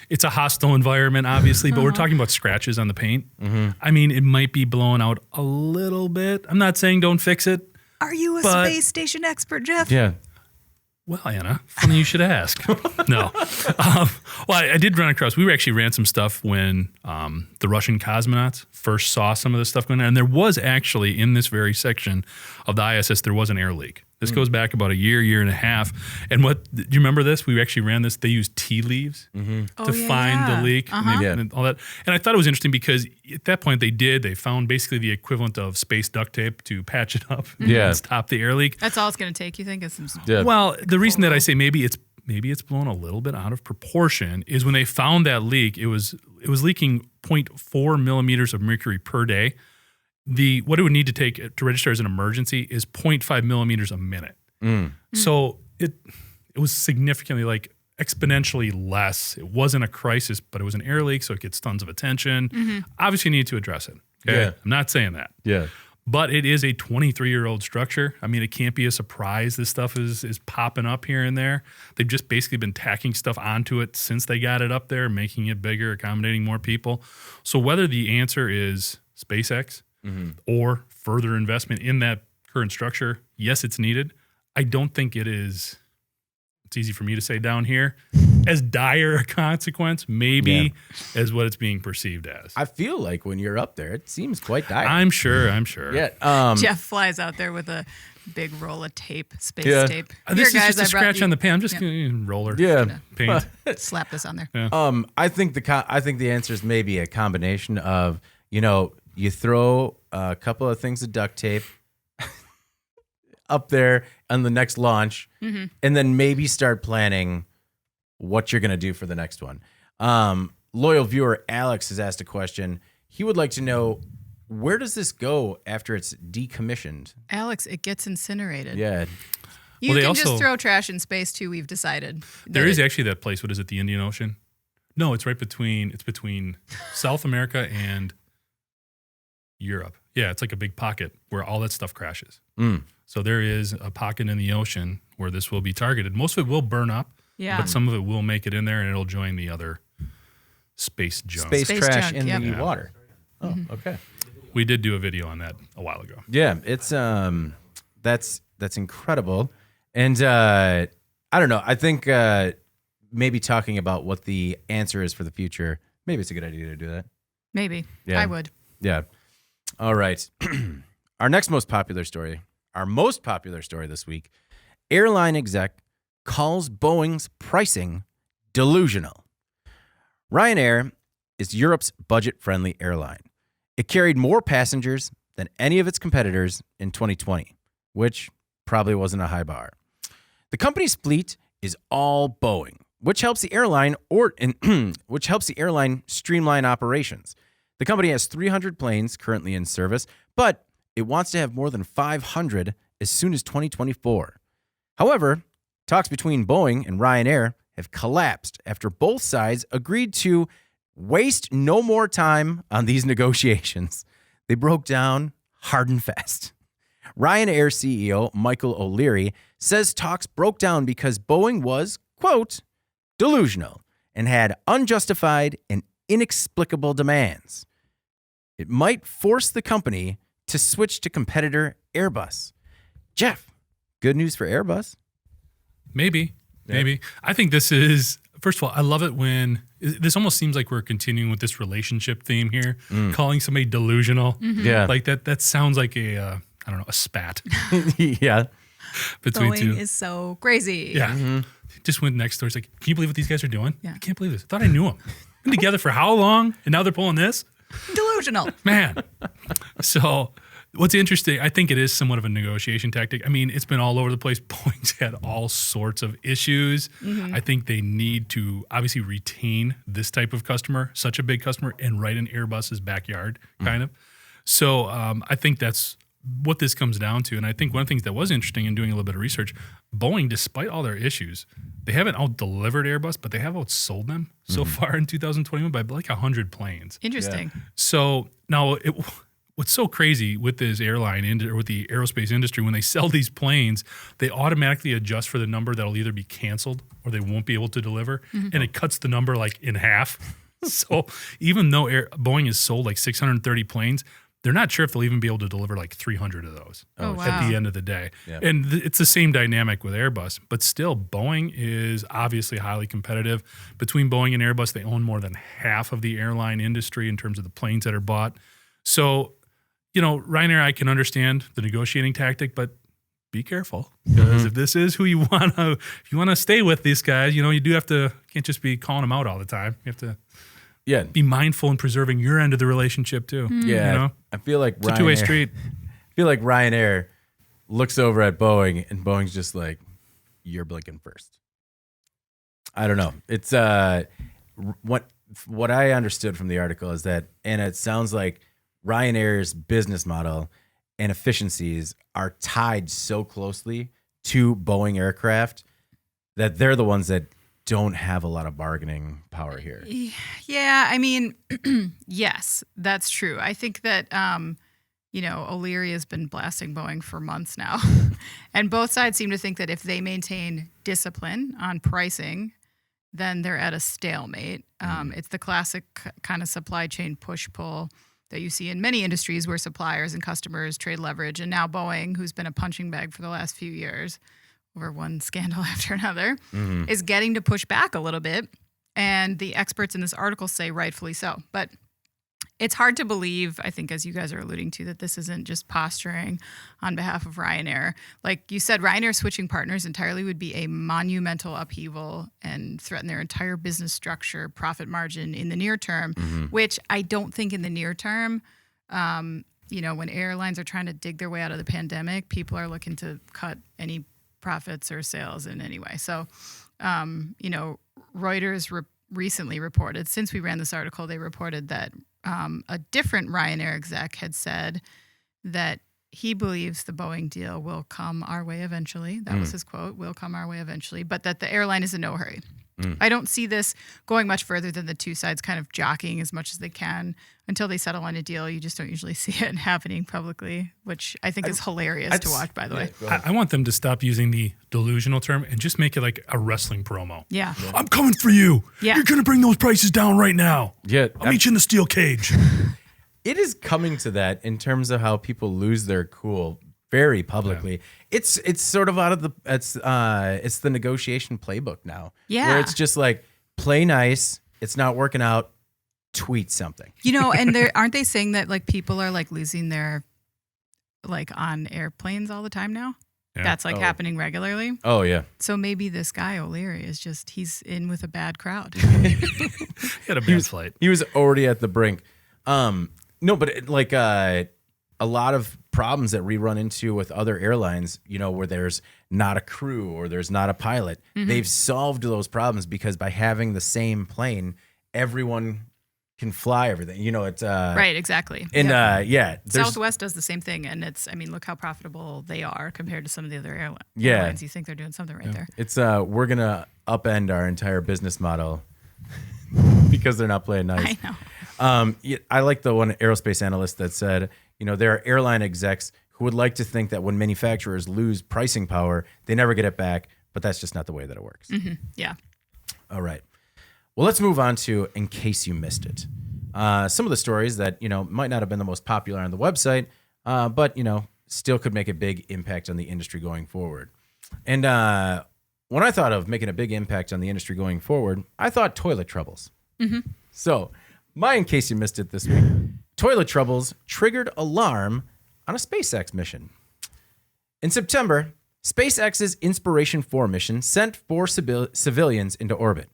It's a hostile environment, obviously, but we're talking about scratches on the paint. Mm-hmm. I mean, it might be blowing out a little bit. I'm not saying don't fix it. Are you a space station expert, Jeff? Yeah. Well, Anna, funny you should ask. No. Well, I did run across, we actually ran some stuff when the Russian cosmonauts first saw some of this stuff going on. And there was actually, in this very section of the ISS, there was an air leak. This goes back about a year and a half. And do you remember this? We actually ran this. They used tea leaves to find the leak and all that. And I thought it was interesting because at that point they found basically the equivalent of space duct tape to patch it up and stop the air leak. That's all it's going to take, you think? Is some Well, the reason that I say maybe it's blown a little bit out of proportion is when they found that leak, it was leaking 0.4 millimeters of mercury per day. What it would need to take to register as an emergency is 0.5 millimeters a minute. So it was significantly, like, exponentially less. It wasn't a crisis, but it was an air leak, so it gets tons of attention. Obviously, you need to address it. Okay? I'm not saying that. Yeah. But it is a 23-year-old structure. I mean, it can't be a surprise this stuff is popping up here and there. They've just basically been tacking stuff onto it since they got it up there, making it bigger, accommodating more people. So whether the answer is SpaceX or further investment in that current structure, yes, it's needed. I don't think it is, it's easy for me to say down here, as dire a consequence, maybe, as what it's being perceived as. I feel like when you're up there, it seems quite dire. I'm sure. Yeah. Jeff flies out there with a big roll of tape, space tape. This is just a scratch on the pan. I'm just going to roller. Paint. Slap this on there. I think the answer is maybe a combination of, you throw a couple of things of duct tape up there on the next launch, and then maybe start planning what you're going to do for the next one. Loyal viewer Alex has asked a question. He would like to know, where does this go after it's decommissioned? Alex, it gets incinerated. Yeah. You can just throw trash in space too, we've decided. There is actually that place, what is it, the Indian Ocean? No, it's between South America and Europe. Yeah, it's like a big pocket where all that stuff crashes. So there is a pocket in the ocean where this will be targeted. Most of it will burn up, but some of it will make it in there and it'll join the other space junk. Space trash junk, in the water. Oh, okay. We did do a video on that a while ago. Yeah, it's that's incredible. And I don't know. I think maybe talking about what the answer is for the future, maybe it's a good idea to do that. Maybe. Yeah. I would. Yeah. All right. Our most popular story this week, airline exec calls Boeing's pricing delusional. Ryanair is Europe's budget-friendly airline. It carried more passengers than any of its competitors in 2020, which probably wasn't a high bar. The company's fleet is all Boeing, which helps the airline streamline operations. The company has 300 planes currently in service, but it wants to have more than 500 as soon as 2024. However, talks between Boeing and Ryanair have collapsed after both sides agreed to waste no more time on these negotiations. They broke down hard and fast. Ryanair CEO Michael O'Leary says talks broke down because Boeing was, quote, delusional and had unjustified and inexplicable demands. It might force the company to switch to competitor Airbus. Jeff, good news for Airbus? Maybe. I think this is, first of all, I love it when, this almost seems like we're continuing with this relationship theme here, calling somebody delusional. Yeah. Like that sounds like a spat. Yeah. Between Boeing two. is so crazy. Yeah. Just went next door. It's like, can you believe what these guys are doing? Yeah. I can't believe this. I thought I knew them. Been together for how long? And now they're pulling this? Delusional. Man. So what's interesting, I think it is somewhat of a negotiation tactic. I mean, it's been all over the place. Boeing's had all sorts of issues. I think they need to obviously retain this type of customer, such a big customer, and right in Airbus's backyard, kind of. So I think that's what this comes down to. And I think one of the things that was interesting in doing a little bit of research, Boeing, despite all their issues, they haven't out-delivered Airbus, but they have outsold them so far in 2021 by like 100 planes. Interesting. Yeah. So now what's so crazy with this airline or with the aerospace industry, when they sell these planes, they automatically adjust for the number that'll either be canceled or they won't be able to deliver. And it cuts the number like in half. So even though Boeing has sold like 630 planes, they're not sure if they'll even be able to deliver like 300 of those Oh, wow. at the end of the day. Yeah. And it's the same dynamic with Airbus, but still Boeing is obviously highly competitive. Between Boeing and Airbus, they own more than half of the airline industry in terms of the planes that are bought. So, Ryanair, I can understand the negotiating tactic, but be careful, because if this is who you want to stay with, these guys, you do have to, can't just be calling them out all the time. You have to be mindful in preserving your end of the relationship too. Yeah. I feel like It's a two-way street. I feel like Ryanair looks over at Boeing and Boeing's just like, you're blinking first. I don't know. It's what I understood from the article is that, and it sounds like Ryanair's business model and efficiencies are tied so closely to Boeing aircraft that they're the ones that don't have a lot of bargaining power here. Yeah, I mean, yes, that's true. I think that, O'Leary has been blasting Boeing for months now. And both sides seem to think that if they maintain discipline on pricing, then they're at a stalemate. It's the classic kind of supply chain push-pull that you see in many industries where suppliers and customers trade leverage. And now Boeing, who's been a punching bag for the last few years over one scandal after another, is getting to push back a little bit. And the experts in this article say rightfully so. But it's hard to believe, I think, as you guys are alluding to, that this isn't just posturing on behalf of Ryanair. Like you said, Ryanair switching partners entirely would be a monumental upheaval and threaten their entire business structure, profit margin in the near term, which I don't think in the near term, when airlines are trying to dig their way out of the pandemic, people are looking to cut any profits or sales in any way. So, Reuters recently reported, since we ran this article, they reported that a different Ryanair exec had said that he believes the Boeing deal will come our way eventually. That was his quote, will come our way eventually, but that the airline is in no hurry. I don't see this going much further than the two sides kind of jockeying as much as they can until they settle on a deal. You just don't usually see it happening publicly, which I think is hilarious to watch, by the way. I want them to stop using the delusional term and just make it like a wrestling promo. Yeah. I'm coming for you. Yeah. You're going to bring those prices down right now. Yeah. I'll meet you in the steel cage. It is coming to that in terms of how people lose their cool very publicly. Yeah. It's sort of out of the it's the negotiation playbook now. Yeah. Where it's just like, play nice, it's not working out, tweet something. And aren't they saying that like people are like losing their like on airplanes all the time now? Yeah. That's like happening regularly. Oh yeah. So maybe this guy O'Leary is he's in with a bad crowd. He had a bad flight. He was already at the brink. No, but a lot of problems that we run into with other airlines, where there's not a crew or there's not a pilot, they've solved those problems because by having the same plane, everyone can fly everything. It's right, exactly. And Southwest does the same thing, and look how profitable they are compared to some of the other airlines. You think they're doing something right there. It's we're gonna upend our entire business model because they're not playing nice. I know. I like the one aerospace analyst that said, there are airline execs who would like to think that when manufacturers lose pricing power, they never get it back, but that's just not the way that it works. Yeah. All right. Well, let's move on to In Case You Missed It. Some of the stories that, might not have been the most popular on the website, but, still could make a big impact on the industry going forward. And when I thought of making a big impact on the industry going forward, I thought toilet troubles. So my In Case You Missed It this week, toilet troubles triggered alarm on a SpaceX mission. In September, SpaceX's Inspiration 4 mission sent 4 civilians into orbit.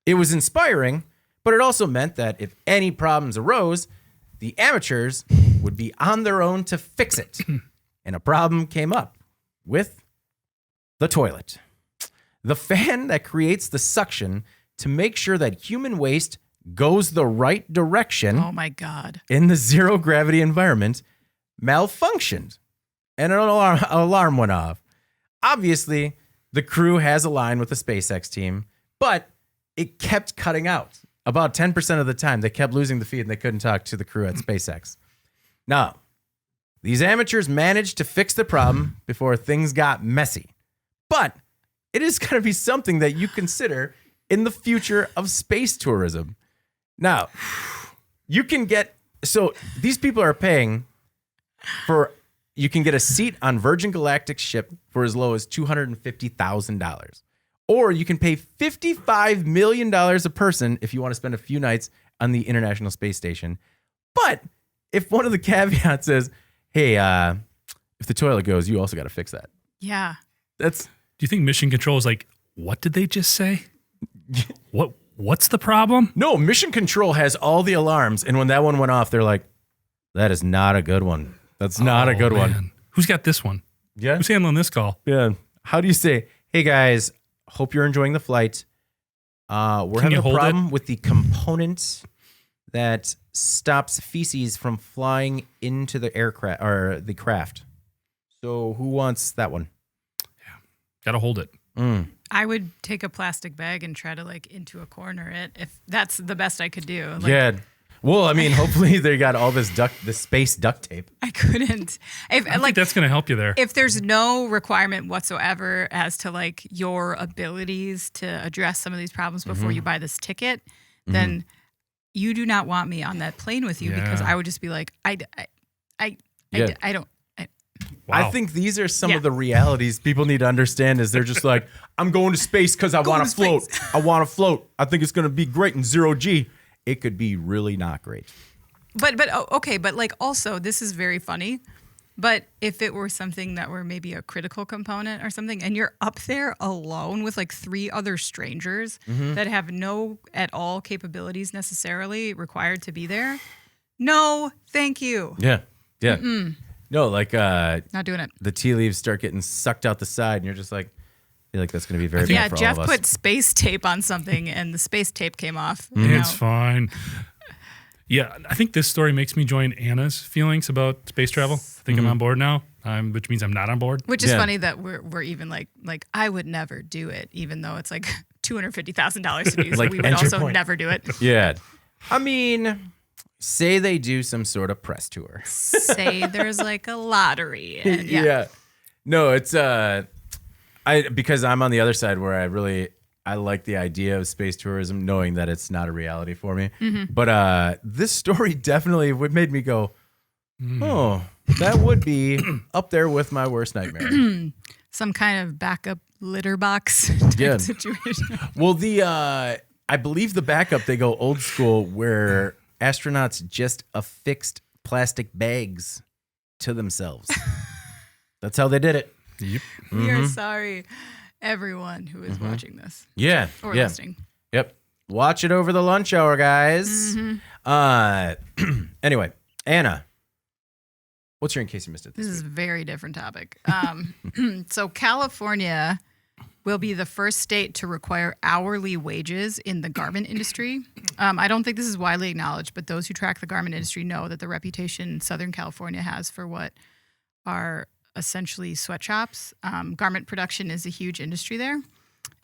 It was inspiring, but it also meant that if any problems arose, the amateurs would be on their own to fix it. And a problem came up with the toilet. The fan that creates the suction to make sure that human waste goes the right direction. Oh my God. In the zero gravity environment malfunctioned and an alarm went off. Obviously, the crew has a line with the SpaceX team, but it kept cutting out. About 10% of the time, they kept losing the feed and they couldn't talk to the crew at SpaceX. Now, these amateurs managed to fix the problem before things got messy. But it is going to be something that you consider in the future of space tourism. Now, you can get... So these people are paying You can get a seat on Virgin Galactic's ship for as low as $250,000. Or you can pay $55 million a person if you want to spend a few nights on the International Space Station. But if one of the caveats is, hey, if the toilet goes, you also got to fix that. Yeah. Do you think Mission Control is like, what did they just say? What's the problem? No, Mission Control has all the alarms. And when that one went off, they're like, that is not a good one. That's not a good one. Who's got this one? Yeah. Who's handling this call? Yeah. How do you say, hey, guys, hope you're enjoying the flight. We're having a problem with the component that stops feces from flying into the aircraft or the craft. So who wants that one? Yeah. Got to hold it. I would take a plastic bag and try to into a corner it if that's the best I could do. Yeah. Well, I mean, hopefully they got all this space duct tape. I couldn't. I think that's going to help you there. If there's no requirement whatsoever as to your abilities to address some of these problems before you buy this ticket, then you do not want me on that plane with you because I would just be like, I don't. Wow. I think these are some of the realities people need to understand is they're just like, I'm going to space because I want to float. I want to float. I think it's going to be great in 0G. It could be really not great. But also this is very funny. But if it were something that were maybe a critical component or something, and you're up there alone with 3 other strangers that have no at all capabilities necessarily required to be there, no, thank you. Yeah. No, not doing it. The tea leaves start getting sucked out the side, and you're just like, I feel like that's going to be very bad for Jeff all of us. put space tape on something, and the space tape came off. It's fine. Yeah, I think this story makes me join Anna's feelings about space travel. I think I'm on board now, which means I'm not on board. Which is funny that we're even like I would never do it, even though it's $250,000 to do. So we would also never do it. Yeah, I mean, say they do some sort of press tour. Say there's a lottery. And, yeah. No, it's because I'm on the other side where I like the idea of space tourism, knowing that it's not a reality for me. But this story definitely made me go, oh, that would be up there with my worst nightmare. Some kind of backup litter box type situation. Well, I believe the backup, they go old school where astronauts just affixed plastic bags to themselves. That's how they did it. Yep. We are sorry, everyone who is watching this. Yeah. Or listening. Yep. Watch it over the lunch hour, guys. Anyway, Anna, what's your in case you missed it? This is a very different topic. So California will be the first state to require hourly wages in the garment industry. I don't think this is widely acknowledged, but those who track the garment industry know that the reputation Southern California has for what are essentially sweatshops. Garment production is a huge industry there,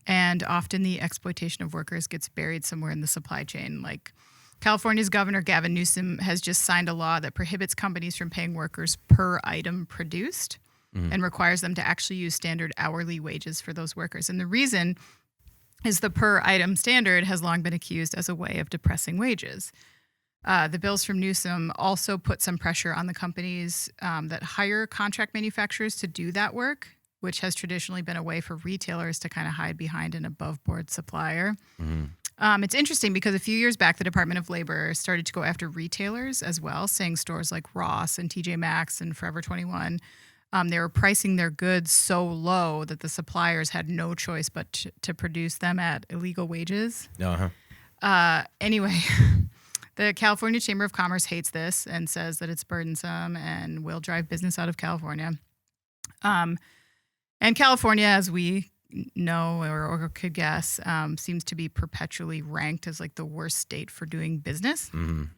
and often the exploitation of workers gets buried somewhere in the supply chain. California's Governor Gavin Newsom has just signed a law that prohibits companies from paying workers per item produced and requires them to actually use standard hourly wages for those workers. And the reason is the per item standard has long been accused as a way of depressing wages. The bills from Newsom also put some pressure on the companies that hire contract manufacturers to do that work, which has traditionally been a way for retailers to kind of hide behind an above-board supplier. It's interesting because a few years back, the Department of Labor started to go after retailers as well, saying stores like Ross and TJ Maxx and Forever 21, they were pricing their goods so low that the suppliers had no choice but to produce them at illegal wages. Anyway... The California Chamber of Commerce hates this and says that it's burdensome and will drive business out of California. And California, as we know or could guess, seems to be perpetually ranked as the worst state for doing business.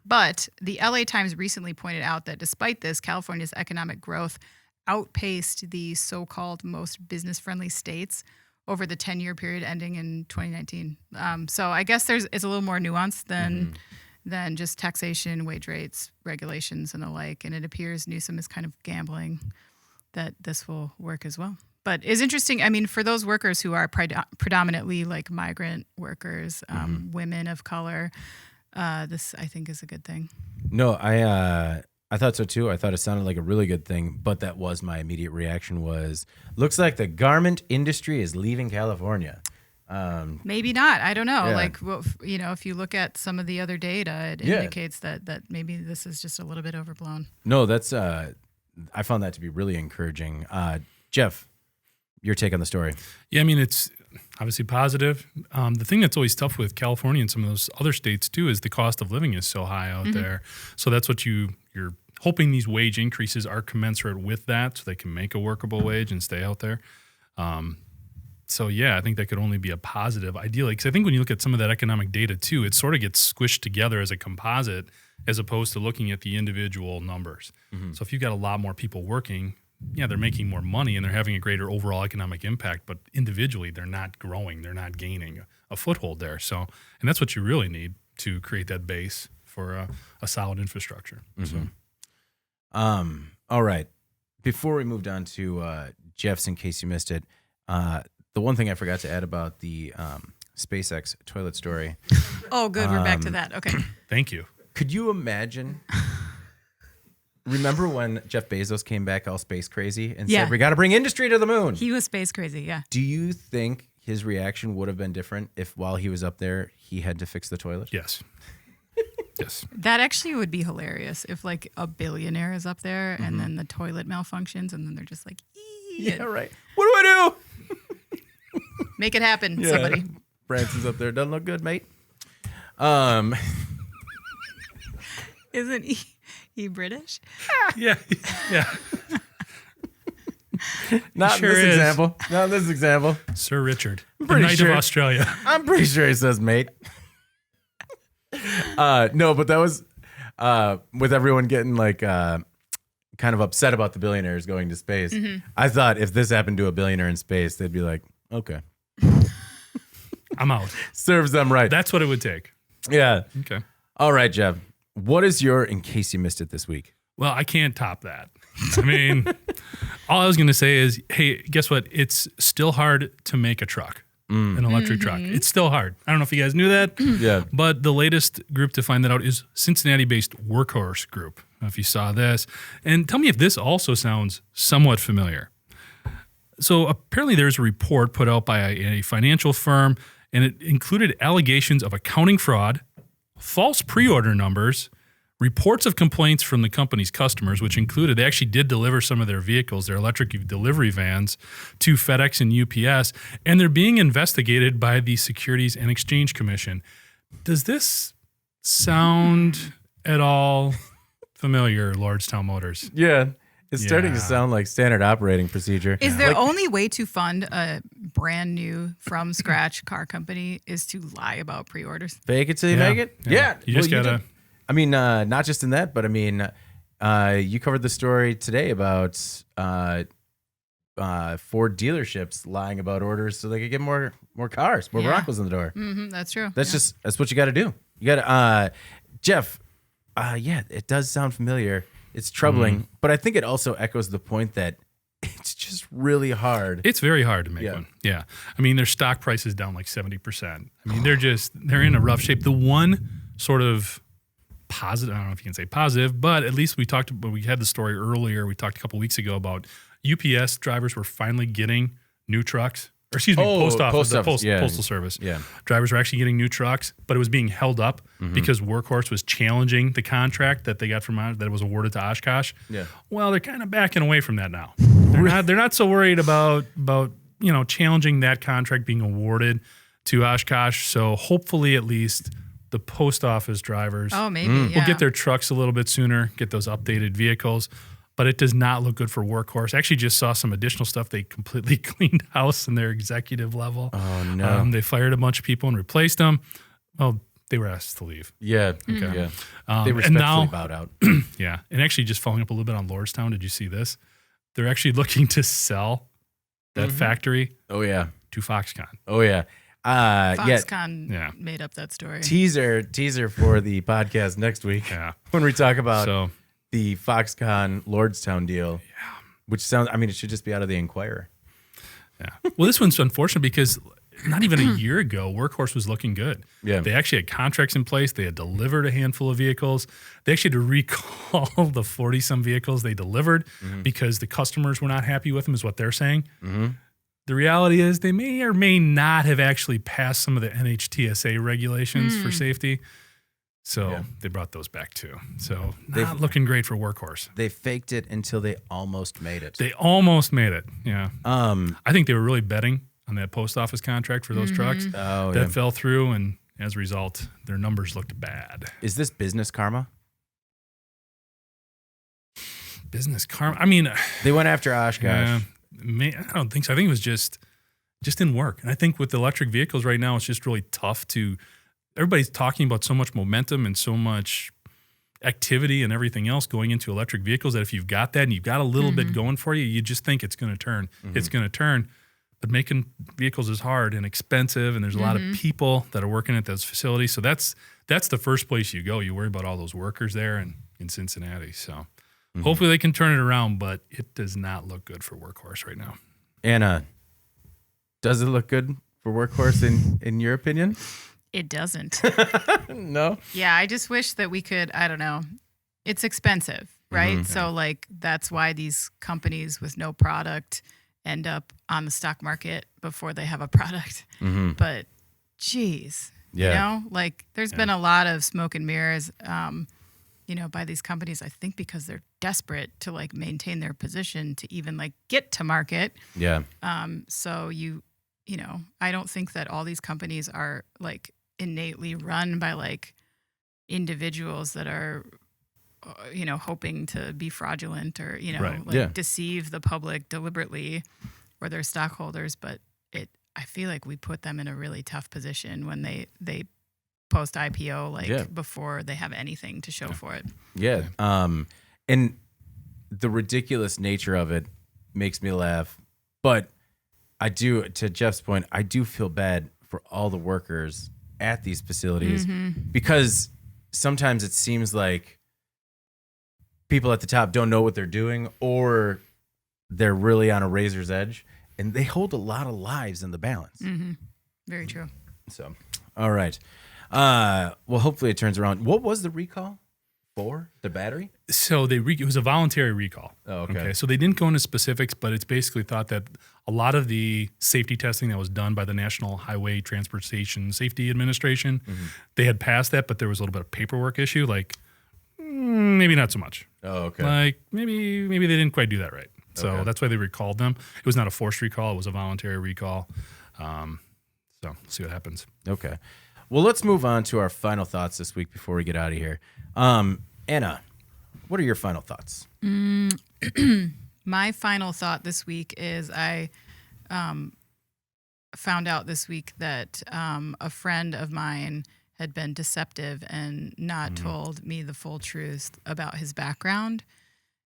But the LA Times recently pointed out that despite this, California's economic growth outpaced the so-called most business-friendly states over the 10-year period ending in 2019. So I guess it's a little more nuanced than just taxation, wage rates, regulations, and the like. And it appears Newsom is kind of gambling that this will work as well. But it's interesting. I mean, for those workers who are predominantly migrant workers, women of color, this I think is a good thing. No, I I thought so too. I thought it sounded like a really good thing, but that was my immediate reaction was, looks like the garment industry is leaving California. Maybe not. I don't know. Yeah. Like, if you look at some of the other data, it indicates that maybe this is just a little bit overblown. No, that's I found that to be really encouraging. Jeff, your take on the story. Yeah, I mean, it's obviously positive. The thing that's always tough with California and some of those other states too is the cost of living is so high out there. So that's what you're hoping these wage increases are commensurate with that, so they can make a workable wage and stay out there. So yeah, I think that could only be a positive, ideally, because I think when you look at some of that economic data too, it sort of gets squished together as a composite as opposed to looking at the individual numbers. So if you've got a lot more people working, yeah, they're making more money and they're having a greater overall economic impact, but individually they're not growing, they're not gaining a foothold there. So, and that's what you really need to create that base for a solid infrastructure. So. All right. Before we moved on to Jeff's, in case you missed it, the one thing I forgot to add about the SpaceX toilet story. Oh, good. We're back to that. Okay. Thank you. Could you imagine? Remember when Jeff Bezos came back all space crazy and said, we got to bring industry to the moon? He was space crazy, yeah. Do you think his reaction would have been different if while he was up there, he had to fix the toilet? Yes. Yes. That actually would be hilarious if like a billionaire is up there and then the toilet malfunctions and then they're just like, yeah, right. What do I do? Make it happen, somebody. Branson's up there. Doesn't look good, mate. Isn't he British? Yeah. Yeah. Not Sure in this is. example. Not in this example. Sir Richard, the pretty Knight sure. of Australia. I'm pretty sure he says mate. No, but that was with everyone getting like kind of upset about the billionaires going to space. I thought if this happened to a billionaire in space, they'd be like, okay. I'm out. Serves them right. That's what it would take. Yeah. Okay. All right, Jeff. What is your, in case you missed it this week? Well, I can't top that. I mean, all I was going to say is, hey, guess what? It's still hard to make a truck, an electric truck. It's still hard. I don't know if you guys knew that. Yeah. But the latest group to find that out is Cincinnati-based Workhorse Group. I don't know if you saw this. And tell me if this also sounds somewhat familiar. So apparently there's a report put out by a financial firm, and it included allegations of accounting fraud, false pre-order numbers, reports of complaints from the company's customers, which included they actually did deliver some of their vehicles, their electric delivery vans, to FedEx and UPS, and they're being investigated by the Securities and Exchange Commission. Does this sound at all familiar, Lordstown Motors? Yeah. It's starting to Yeah. sound like standard operating procedure. Is there only way to fund a brand new from scratch car company is to lie about pre-orders? Fake it till you Yeah. make it? Yeah. You just gotta- I mean, not just in that, but I mean, you covered the story today about Ford dealerships lying about orders so they could get more cars, more Yeah. Broncos in the door. That's true. That's what you got to do. You got to, Jeff. Yeah, it does sound familiar. It's troubling, but I think it also echoes the point that it's just really hard. It's very hard to make one. Yeah. I mean, their stock price is down like 70%. I mean, they're in a rough shape. The one sort of positive, I don't know if you can say positive, but at least we had the story earlier. We talked a couple weeks ago about UPS drivers were finally getting new trucks. Or excuse me, Postal Service. Yeah. Drivers were actually getting new trucks, but it was being held up because Workhorse was challenging the contract that they got that was awarded to Oshkosh. Yeah. Well, they're kind of backing away from that now. They're not so worried about challenging that contract being awarded to Oshkosh. So hopefully at least the post office drivers Maybe. will get their trucks a little bit sooner, get those updated vehicles. But it does not look good for Workhorse. I actually just saw some additional stuff. They completely cleaned house in their executive level. Oh, no. They fired a bunch of people and replaced them. Well, they were asked to leave. Yeah. Okay. Yeah. They respectfully bowed out. Yeah. And actually, just following up a little bit on Lordstown, did you see this? They're actually looking to sell that factory Oh, yeah. to Foxconn. Oh, yeah. Foxconn made up that story. Teaser for the podcast next week. Yeah. When we talk about the Foxconn Lordstown deal, which sounds, I mean, it should just be out of the Inquirer. Yeah. Well, this one's unfortunate because not even a year ago, Workhorse was looking good. Yeah. They actually had contracts in place. They had delivered a handful of vehicles. They actually had to recall the 40-some vehicles they delivered because the customers were not happy with them, is what they're saying. The reality is they may or may not have actually passed some of the NHTSA regulations for safety. So they brought those back too. So not looking great for Workhorse. They faked it until they almost made it. They almost made it. Yeah. I think they were really betting on that post office contract for those trucks. That fell through, and as a result, their numbers looked bad. Is this business karma? Business karma. I mean, they went after Oshkosh. I don't think so. I think it was just didn't work. And I think with electric vehicles right now, it's just really tough to. Everybody's talking about so much momentum and so much activity and everything else going into electric vehicles that if you've got that and you've got a little bit going for you, you just think it's going to turn. It's going to turn. But making vehicles is hard and expensive, and there's a lot of people that are working at those facilities. So that's the first place you go. You worry about all those workers there in Cincinnati. So hopefully they can turn it around, but it does not look good for Workhorse right now. Anna, does it look good for Workhorse in your opinion? It doesn't. No? Yeah, I just wish that we could, I don't know. It's expensive, right? So like that's why these companies with no product end up on the stock market before they have a product. But geez, you know, like there's been a lot of smoke and mirrors, you know, by these companies, I think because they're desperate to like maintain their position to even like get to market. Yeah. So you know, I don't think that all these companies are like innately run by like individuals that are, you know, hoping to be fraudulent or, you know, deceive the public deliberately or their stockholders. But I feel like we put them in a really tough position when they post IPO, like before they have anything to show for it. Yeah. And the ridiculous nature of it makes me laugh. But I do, to Jeff's point, I do feel bad for all the workers at these facilities because sometimes it seems like people at the top don't know what they're doing or they're really on a razor's edge and they hold a lot of lives in the balance. Very true. So, all right. Well, hopefully it turns around. What was the recall for? The battery? So it was a voluntary recall. Oh, okay. So they didn't go into specifics, but it's basically thought that a lot of the safety testing that was done by the National Highway Transportation Safety Administration, they had passed that, but there was a little bit of paperwork issue, like maybe not so much. Oh, okay. Like maybe they didn't quite do that right. So that's why they recalled them. It was not a forced recall. It was a voluntary recall. So we'll see what happens. Okay. Well, let's move on to our final thoughts this week before we get out of here. Anna, what are your final thoughts? My final thought this week is I found out this week that a friend of mine had been deceptive and not told me the full truth about his background.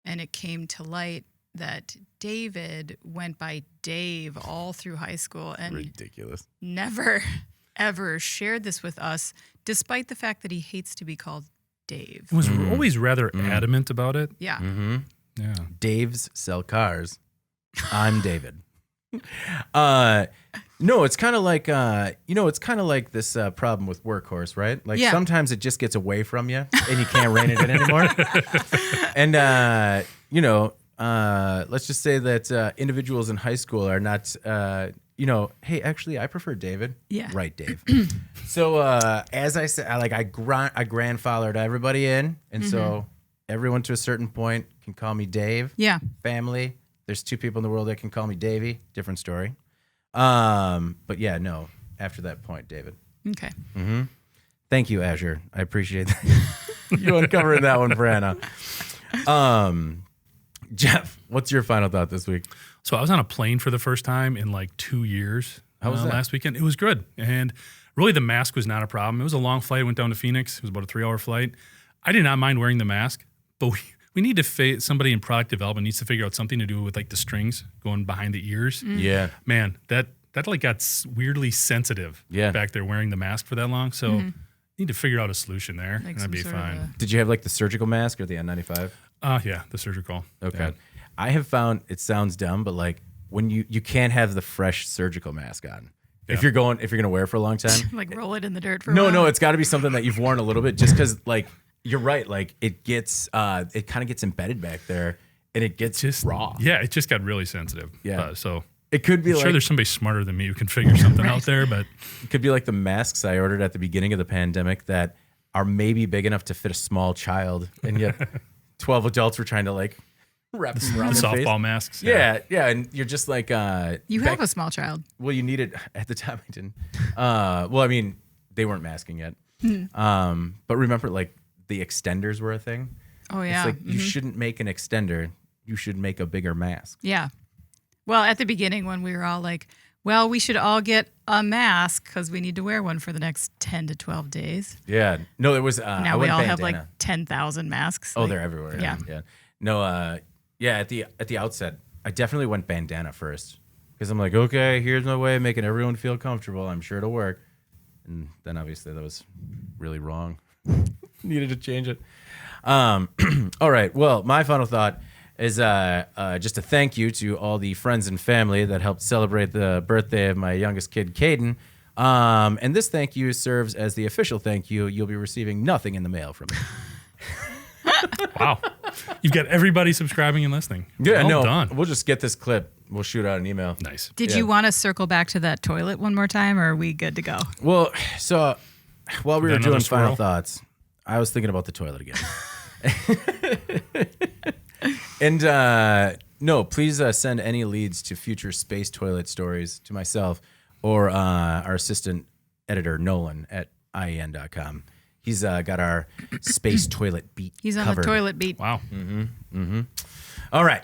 And it came to light that David went by Dave all through high school and ridiculous. Never, ever shared this with us, despite the fact that he hates to be called Dave. He was always rather adamant about it. Yeah. Yeah. Daves sell cars. I'm David. No, it's kind of like it's kind of like this problem with Workhorse, right? Like sometimes it just gets away from you and you can't rein it in anymore. And let's just say that individuals in high school are not hey, actually I prefer David. Yeah. Right, Dave. So as I said, I grandfathered everybody in, and so everyone to a certain point can call me Dave. Yeah. Family. There's two people in the world that can call me Davey. Different story. But yeah, no. After that point, David. Okay. Thank you, Azure. I appreciate that. You uncovering that one for Anna. Jeff, what's your final thought this week? So I was on a plane for the first time in like 2 years. How was that? Last weekend? It was good. And really the mask was not a problem. It was a long flight. I went down to Phoenix. It was about a 3-hour flight. I did not mind wearing the mask, but we need to somebody in product development needs to figure out something to do with like the strings going behind the ears. Yeah. Man, that like got weirdly sensitive back there wearing the mask for that long. So need to figure out a solution there, Like and that'd be fine. Did you have like the surgical mask or the N95? Yeah, the surgical. Okay. Yeah. I have found, it sounds dumb, but like when you can't have the fresh surgical mask on. If you're gonna wear it for a long time. Like roll it in the dirt for a while. No, it's got to be something that you've worn a little bit, just because like you're right, like it kind of gets embedded back there, and it gets just raw. Yeah, it just got really sensitive. Yeah. So it could be I'm sure there's somebody smarter than me who can figure something out there, but it could be like the masks I ordered at the beginning of the pandemic that are maybe big enough to fit a small child, and yet 12 adults were trying to like wrap them around the their softball face. masks. Yeah, and you're just like You have a small child. Well, you needed at the time. I didn't. Well, I mean, they weren't masking yet. But remember, like the extenders were a thing. Oh yeah. It's like you shouldn't make an extender. You should make a bigger mask. Yeah. Well, at the beginning when we were all like, well, we should all get a mask because we need to wear one for the next 10 to 12 days. Yeah. No, it was. Now we all have like 10,000 masks. Oh, like, they're everywhere. Yeah. Yeah. No. Yeah. At the outset, I definitely went bandana first because I'm like, okay, here's my way of making everyone feel comfortable. I'm sure it'll work. And then obviously that was really wrong. Needed to change it. All right. Well, my final thought is just a thank you to all the friends and family that helped celebrate the birthday of my youngest kid, Caden. And this thank you serves as the official thank you. You'll be receiving nothing in the mail from me. Wow. You've got everybody subscribing and listening. Yeah, Well done. We'll just get this clip. We'll shoot out an email. Nice. Did you want to circle back to that toilet one more time, or are we good to go? Well, so while we were Another doing final swirl? thoughts, I was thinking about the toilet again. And no, please send any leads to future space toilet stories to myself or our assistant editor, Nolan, at IEN.com. He's got our space toilet beat He's on covered. the toilet beat. Wow. All right.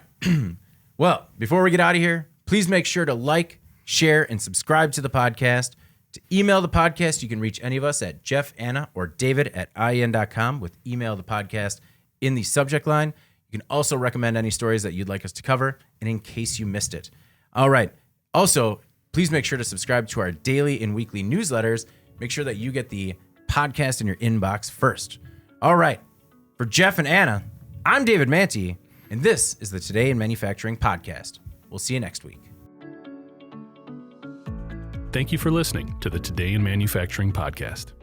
Well, before we get out of here, please make sure to like, share, and subscribe to the podcast. To email the podcast, you can reach any of us at Jeff, Anna, or David at IEN.com with email the podcast in the subject line. You can also recommend any stories that you'd like us to cover, and in case you missed it. All right. Also, please make sure to subscribe to our daily and weekly newsletters. Make sure that you get the podcast in your inbox first. All right. For Jeff and Anna, I'm David Manti, and this is the Today in Manufacturing podcast. We'll see you next week. Thank you for listening to the Today in Manufacturing podcast.